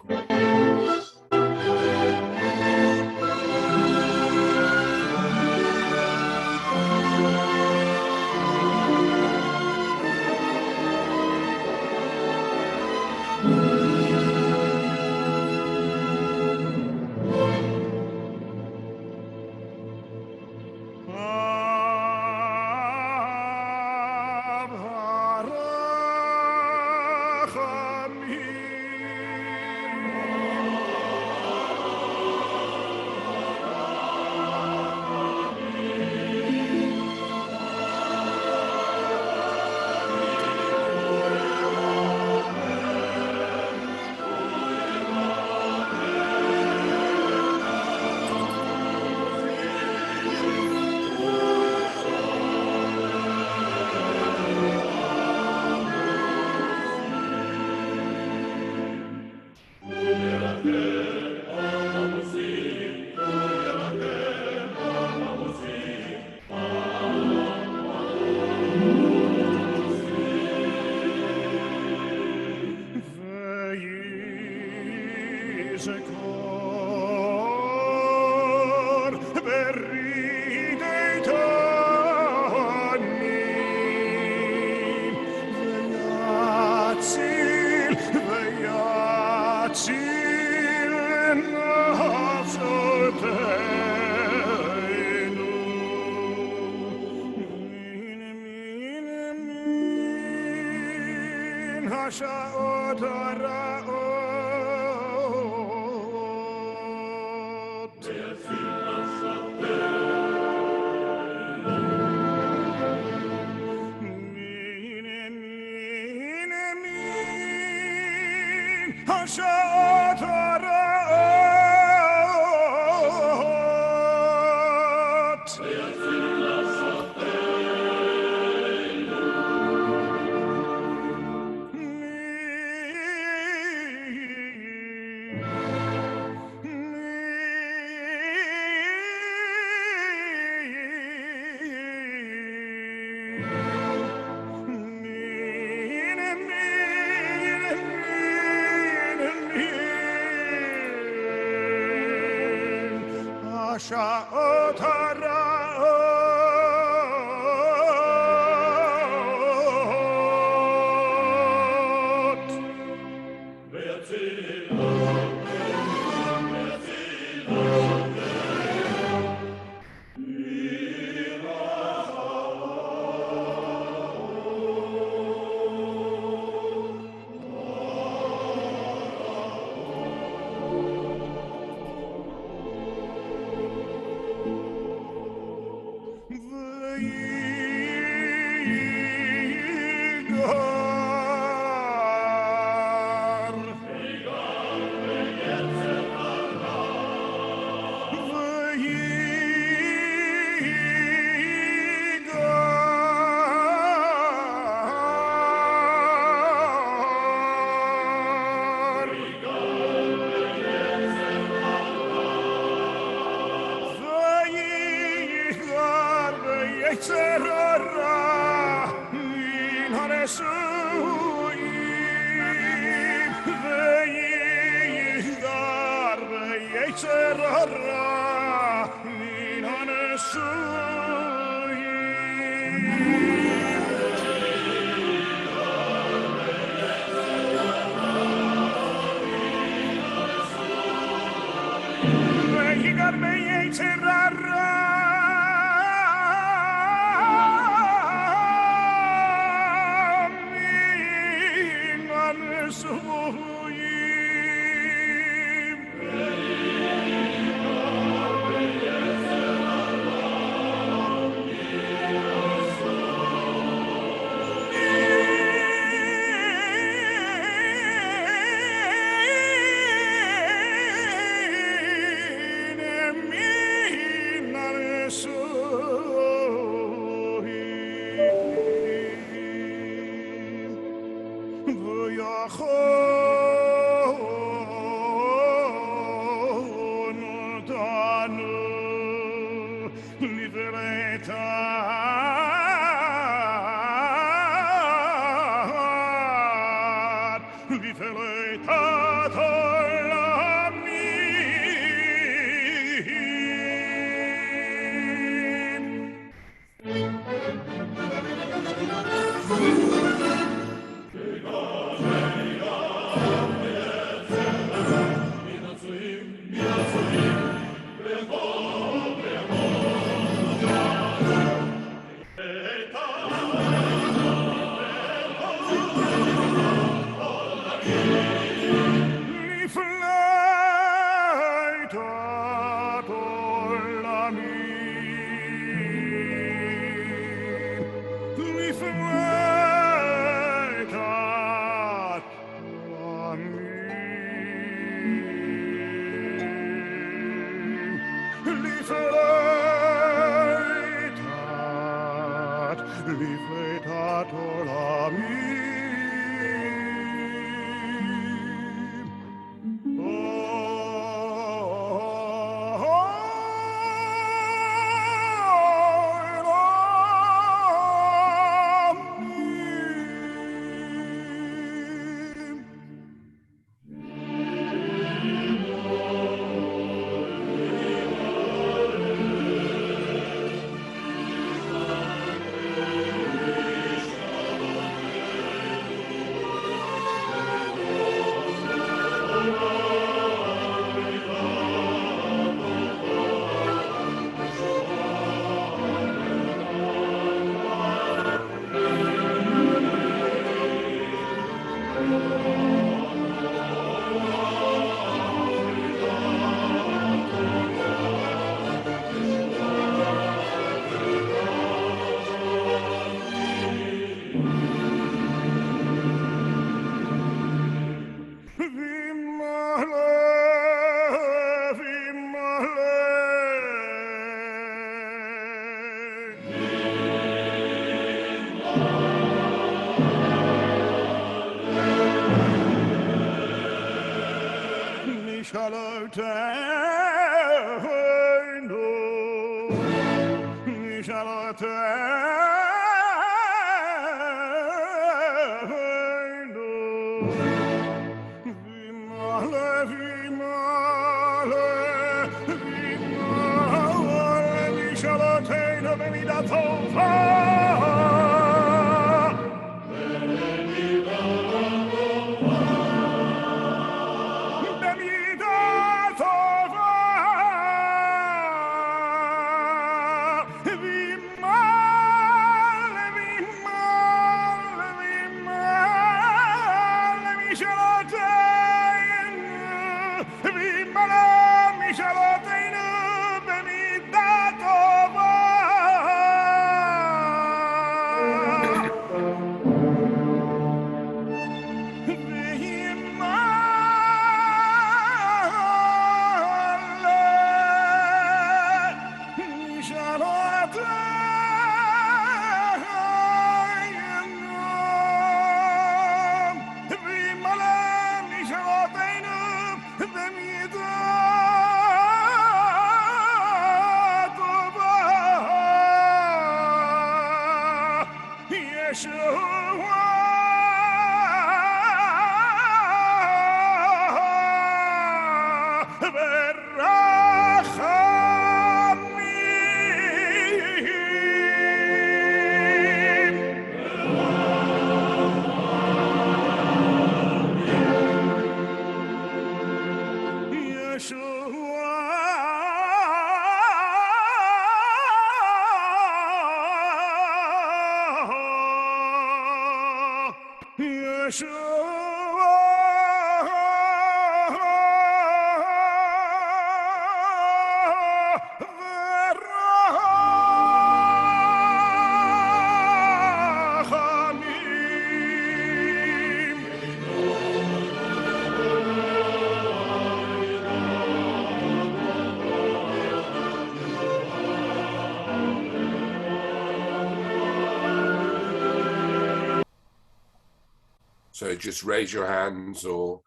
So just raise your hands or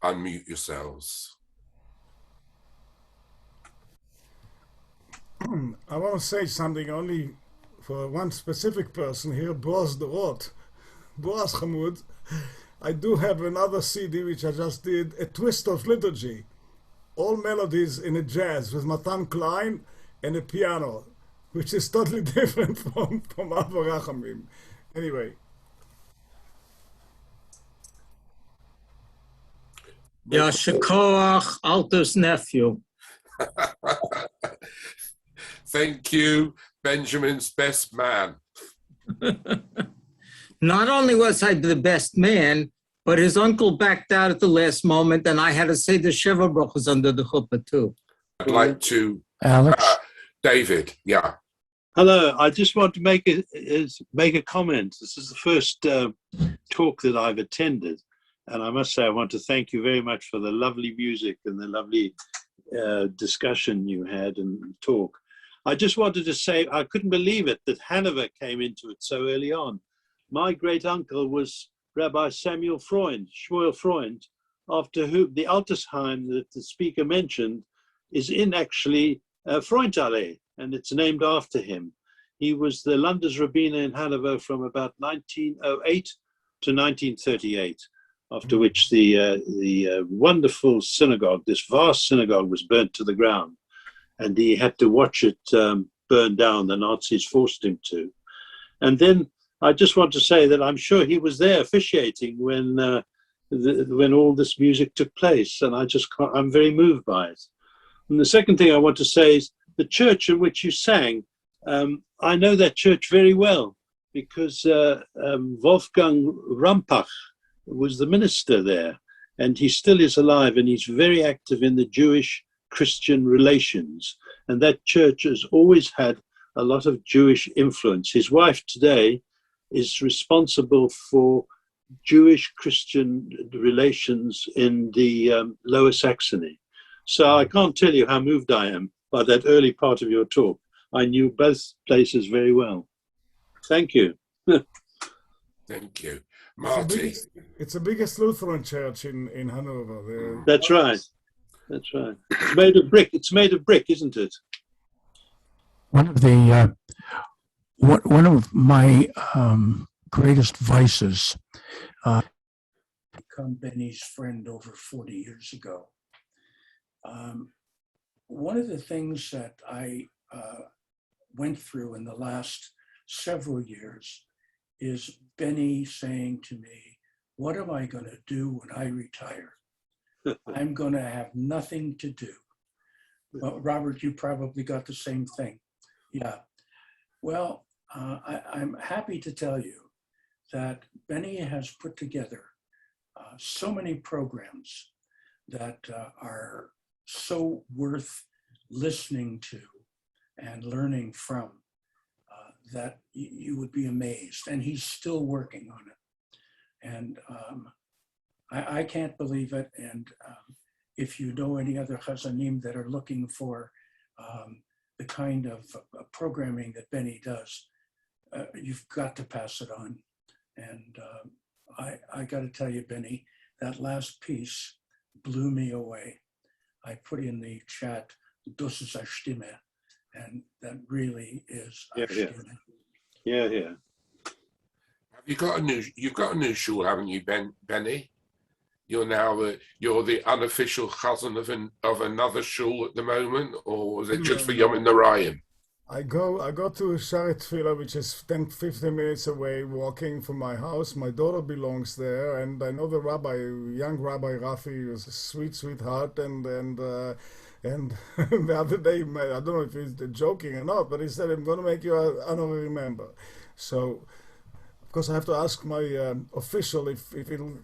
unmute yourselves. I want to say something only for one specific person here, Boaz Dorot. Boaz Hamud. I do have another CD which I just did, A Twist of Liturgy. All melodies in a jazz with Matan Klein and a piano, which is totally different from Avo Rachamim. Anyway. Yasher Koach, Alto's nephew. Thank you, Benjamin's best man. Not only was I the best man, but his uncle backed out at the last moment, and I had to say the Sheva Brachos under the chuppah too. I'd like to, Alex? David, yeah. Hello, I just want to make a comment. This is the first talk that I've attended, and I must say I want to thank you very much for the lovely music and the lovely discussion you had and talk. I just wanted to say I couldn't believe it that Hanover came into it so early on. My great uncle was Rabbi Samuel Freund, Shmuel Freund, after whom the Altersheim that the speaker mentioned is in actually Freundallee, and it's named after him. He was the Landesrabbiner in Hanover from about 1908 to 1938, after which the wonderful synagogue, this vast synagogue, was burnt to the ground, and he had to watch it burn down. The Nazis forced him to. And then I just want to say that I'm sure he was there officiating when all this music took place, and I'm very moved by it. And the second thing I want to say is the church in which you sang. I know that church very well because Wolfgang Rampach was the minister there, and he still is alive, and he's very active in the Jewish-Christian relations. And that church has always had a lot of Jewish influence. His wife today is responsible for Jewish-Christian relations in the Lower Saxony. So I can't tell you how moved I am by that early part of your talk. I knew both places very well. Thank you. Thank you. Marty. It's the biggest Lutheran church in Hanover. That's right. That's right. It's made of brick. It's made of brick, isn't it? One of the one of my greatest vices. Become Benny's friend over 40 years ago. One of the things that I went through in the last several years is Benny saying to me, "What am I going to do when I retire? I'm going to have nothing to do." Well, Robert, you probably got the same thing. Yeah. Well, I'm happy to tell you that Benny has put together so many programs that are so worth listening to and learning from that you would be amazed. And he's still working on it. And I can't believe it. And if you know any other chazanim that are looking for the kind of programming that Benny does, you've got to pass it on. And I got to tell you, Benny, that last piece blew me away. I put in the chat, "Das ist eine Stimme," and that really is a Stimme. Yeah. Have you got a new? You've got a new shul, haven't you, Benny? You're now you're the unofficial chazan of another shul at the moment, or is it just for Yom Narayim? I go to Sharet Tefillah, which is 10-15 minutes away, walking from my house. My daughter belongs there, and I know the rabbi, young Rabbi Rafi, is a sweetheart, and the other day, I don't know if he's joking or not, but he said, "I'm going to make you an honorary member." So, of course, I have to ask my official if it'll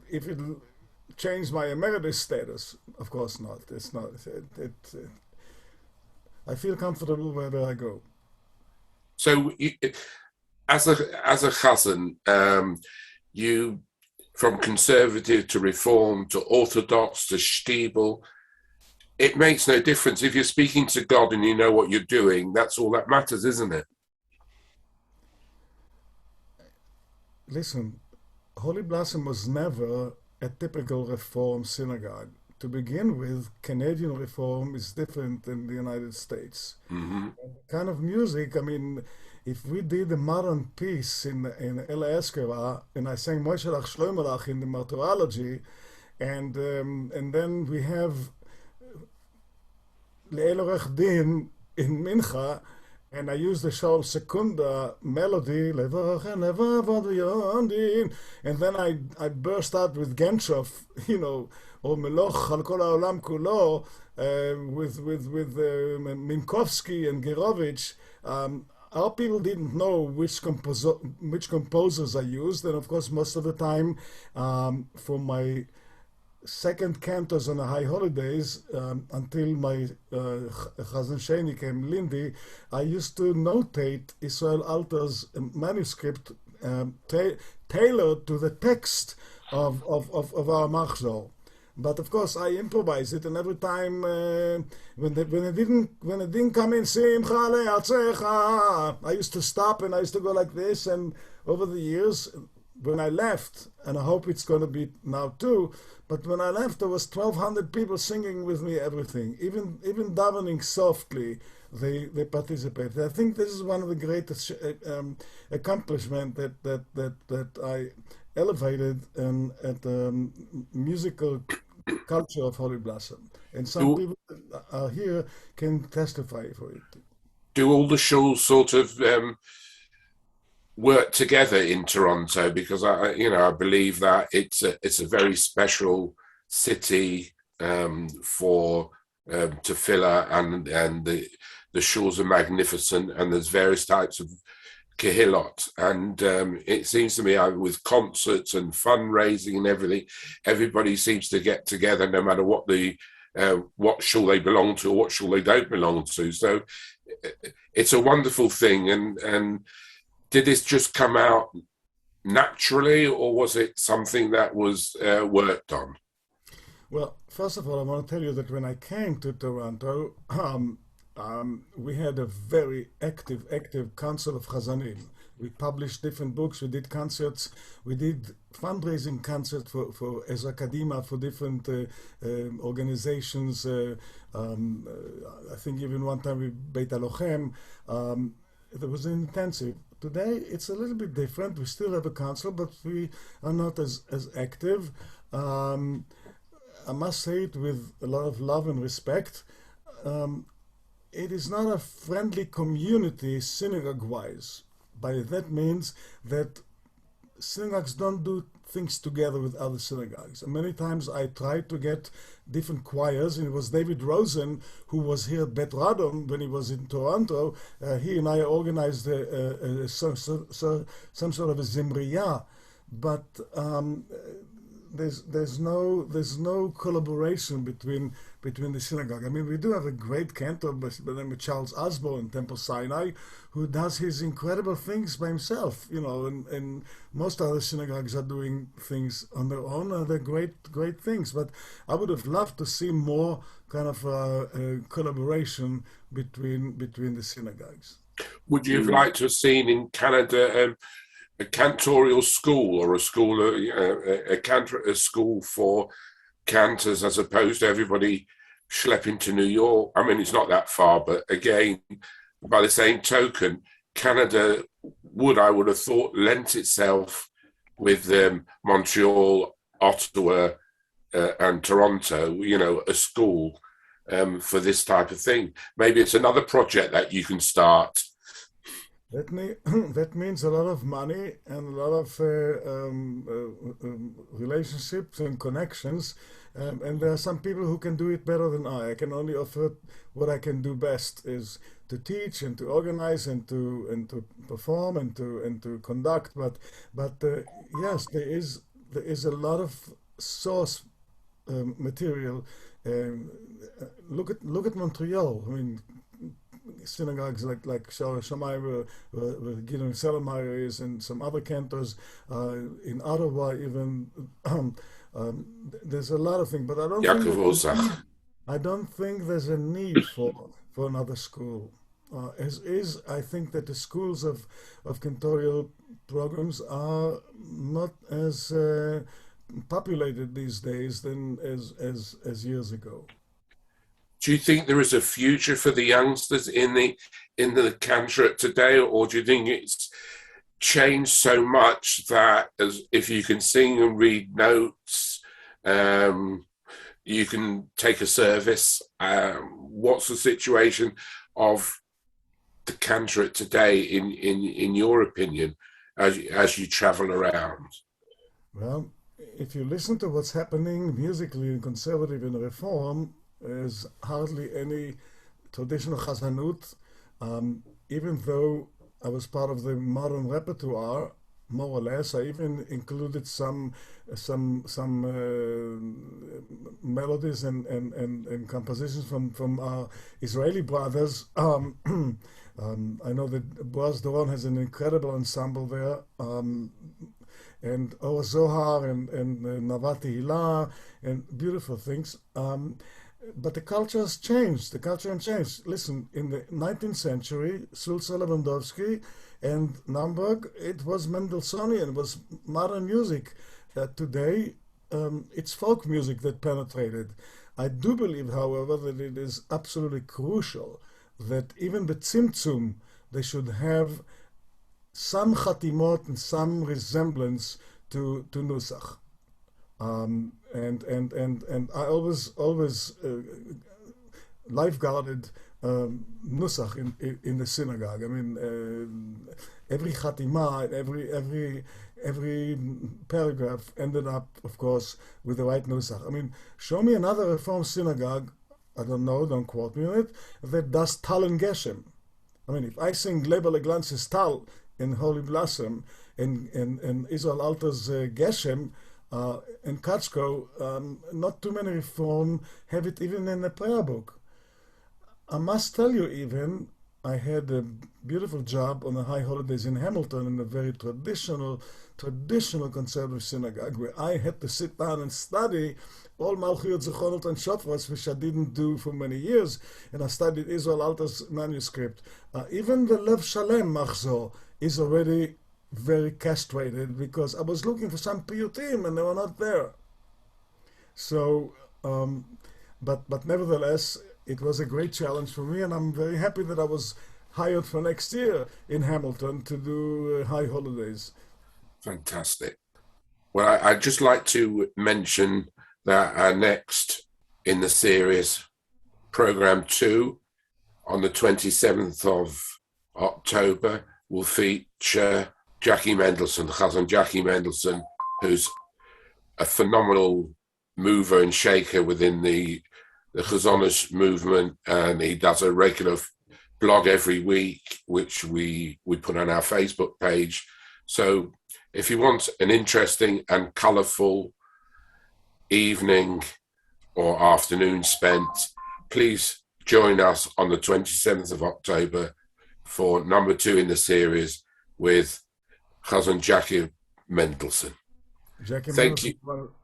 change my emeritus status. Of course not. It's not. I feel comfortable wherever I go. So, as a chazan, you from conservative to reform to orthodox to shtibel, it makes no difference if you're speaking to God and you know what you're doing. That's all that matters, isn't it? Listen, Holy Blossom was never a typical Reform synagogue. To begin with, Canadian Reform is different than the United States. Mm-hmm. The kind of music, I mean, if we did a modern piece in Ela Eskera, and I sang Moshelach Shloimelach in the Martyrology, and then we have Le'el Orech Din in Mincha, and I use the Shaul Secunda melody, and then I burst out with Genshof, or Meloch Al Kol HaOlam Kulo, with Minkowski and Gerovich. Our people didn't know which composers I used, and of course most of the time for my second cantos on the high holidays, until my Chazan Sheni came, Lindy, I used to notate Israel Alter's manuscript tailored to the text of our Machzor. But of course, I improvised it, and every time when it didn't come in, Simcha le'atzecha, I used to stop and I used to go like this. And over the years, when I left, and I hope it's going to be now too, but when I left, there was 1,200 people singing with me everything, even davening softly. They participated. I think this is one of the greatest accomplishment that I elevated at the musical culture of Holy Blossom, and some people are here can testify for it. Do all the shuls sort of work together in Toronto? Because I believe that it's a very special city for tefillah, and the shuls are magnificent, and there's various types of kehilot, and it seems to me with concerts and fundraising and everything, everybody seems to get together no matter what shul they belong to or what shul they don't belong to. So it's a wonderful thing. And did this just come out naturally, or was it something that was worked on? Well, first of all, I want to tell you that when I came to Toronto, we had a very active Council of Chazanim. We published different books. We did concerts. We did fundraising concerts for Ezra Kadima, for different organizations. I think even one time with Beit HaLochem. There was an intensive. Today it's a little bit different. We still have a council, but we are not as active. I must say it with a lot of love and respect. It is not a friendly community synagogue-wise. By that means that synagogues don't do things together with other synagogues. And many times I tried to get different choirs, and it was David Rosen, who was here at Bet Radom when he was in Toronto. He and I organized some sort of a Zimriya, but there's no collaboration between the synagogue. I mean, we do have a great cantor by the name of Charles Osborne in Temple Sinai, who does his incredible things by himself, you know, and most other synagogues are doing things on their own, and they're great things. But I would have loved to see more kind of collaboration between the synagogues. Would you have liked to have seen in Canada a cantorial school, or a school for cantors, as opposed to everybody schlepping to New York? I mean, it's not that far, but again, by the same token, Canada I would have thought, lent itself with Montreal, Ottawa, and Toronto, you know, a school for this type of thing. Maybe it's another project that you can start. That means a lot of money and a lot of relationships and connections, and there are some people who can do it better than I. I can only offer what I can do best, is to teach and to organize and to perform and to conduct. But yes, there is a lot of source material. Look at Montreal. I mean, synagogues like Shara Shammai, where Gideon Sellermeyer is, and some other cantors in Ottawa even. There's a lot of things, but I don't think there's a need for another school. As is, I think that the schools of cantorial programs are not as populated these days than as years ago. Do you think there is a future for the youngsters in the cantorate today, or do you think it's changed so much that if you can sing and read notes, you can take a service? What's the situation of the cantorate today, in your opinion, as you travel around? Well, if you listen to what's happening musically in conservative and reform, there's hardly any traditional chazanut. Even though I was part of the modern repertoire, more or less, I even included some melodies and compositions from our Israeli brothers. I know that Boaz Doron has an incredible ensemble there. And Or Zohar and Navat Tehillah, and beautiful things. But the culture has changed. Listen, in the 19th century, Sulzer Lewandowski and Naumburg, it was Mendelssohnian, it was modern music. Today, it's folk music that penetrated. I do believe, however, that it is absolutely crucial that even the Tzimtzum, they should have some chatimot and some resemblance to Nusach. And I always lifeguarded Nusach in the synagogue. I mean, every chatima, every paragraph ended up, of course, with the right Nusach. I mean, show me another Reform synagogue, I don't know, don't quote me on it, that does Tal and Geshem. I mean, if I sing Leber Leglanz's Tal in Holy Blossom and Israel Alter's Geshem, and Kachko, not too many Reform have it even in the prayer book. I must tell you, even, I had a beautiful job on the high holidays in Hamilton in a very traditional conservative synagogue, where I had to sit down and study all Malchut, Zechonot, and Shofros, which I didn't do for many years, and I studied Israel Alter's manuscript. Even the Lev Shalem Machzor is already very castrated because I was looking for some piyutim and they were not there. So, but nevertheless, it was a great challenge for me, and I'm very happy that I was hired for next year in Hamilton to do high holidays. Fantastic. Well, I'd just like to mention that our next in the series, Program 2, on the 27th of October, will feature Jackie Mendelson, Chazan Jackie Mendelson, who's a phenomenal mover and shaker within the Chazonish movement, and he does a regular blog every week, which we put on our Facebook page. So if you want an interesting and colourful evening or afternoon spent, please join us on the 27th of October for number 2 in the series with Chazan Jackie Mendelson. Jackie Thank you.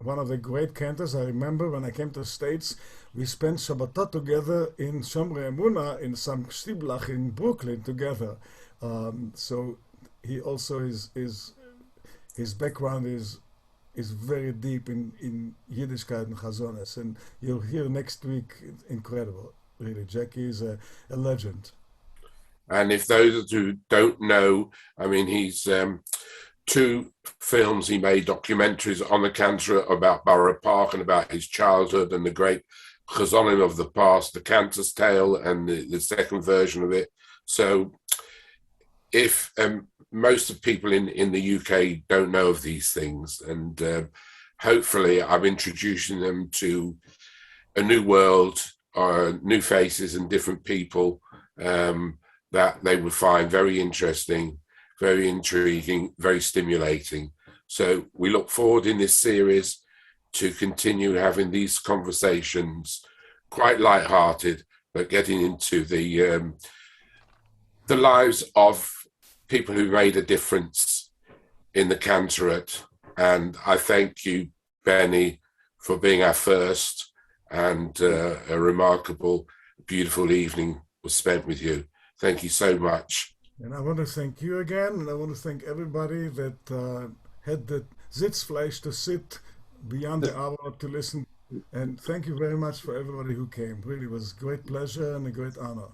One of the great cantors. I remember when I came to the States, we spent Shabbatot together in Shomrei Emunah in some shtiblach in Brooklyn together. So he also his background is very deep in Yiddishkeit and Chazones, and you'll hear next week. Incredible, really. Jackie is a legend. And if those who don't know, I mean, he's 2 films he made, documentaries on the Cantor about Borough Park and about his childhood and the great Chazonim of the past, The Cantor's Tale and the second version of it. So if most of people in the UK don't know of these things, and hopefully I'm introducing them to a new world, new faces and different people that they would find very interesting, very intriguing, very stimulating. So we look forward in this series to continue having these conversations, quite light-hearted, but getting into the lives of people who made a difference in the cantorate. And I thank you, Benny, for being our first, and a remarkable, beautiful evening was spent with you. Thank you so much. And I want to thank you again, and I want to thank everybody that had the Sitzfleisch to sit beyond the hour to listen. And thank you very much for everybody who came. Really, it was a great pleasure and a great honor.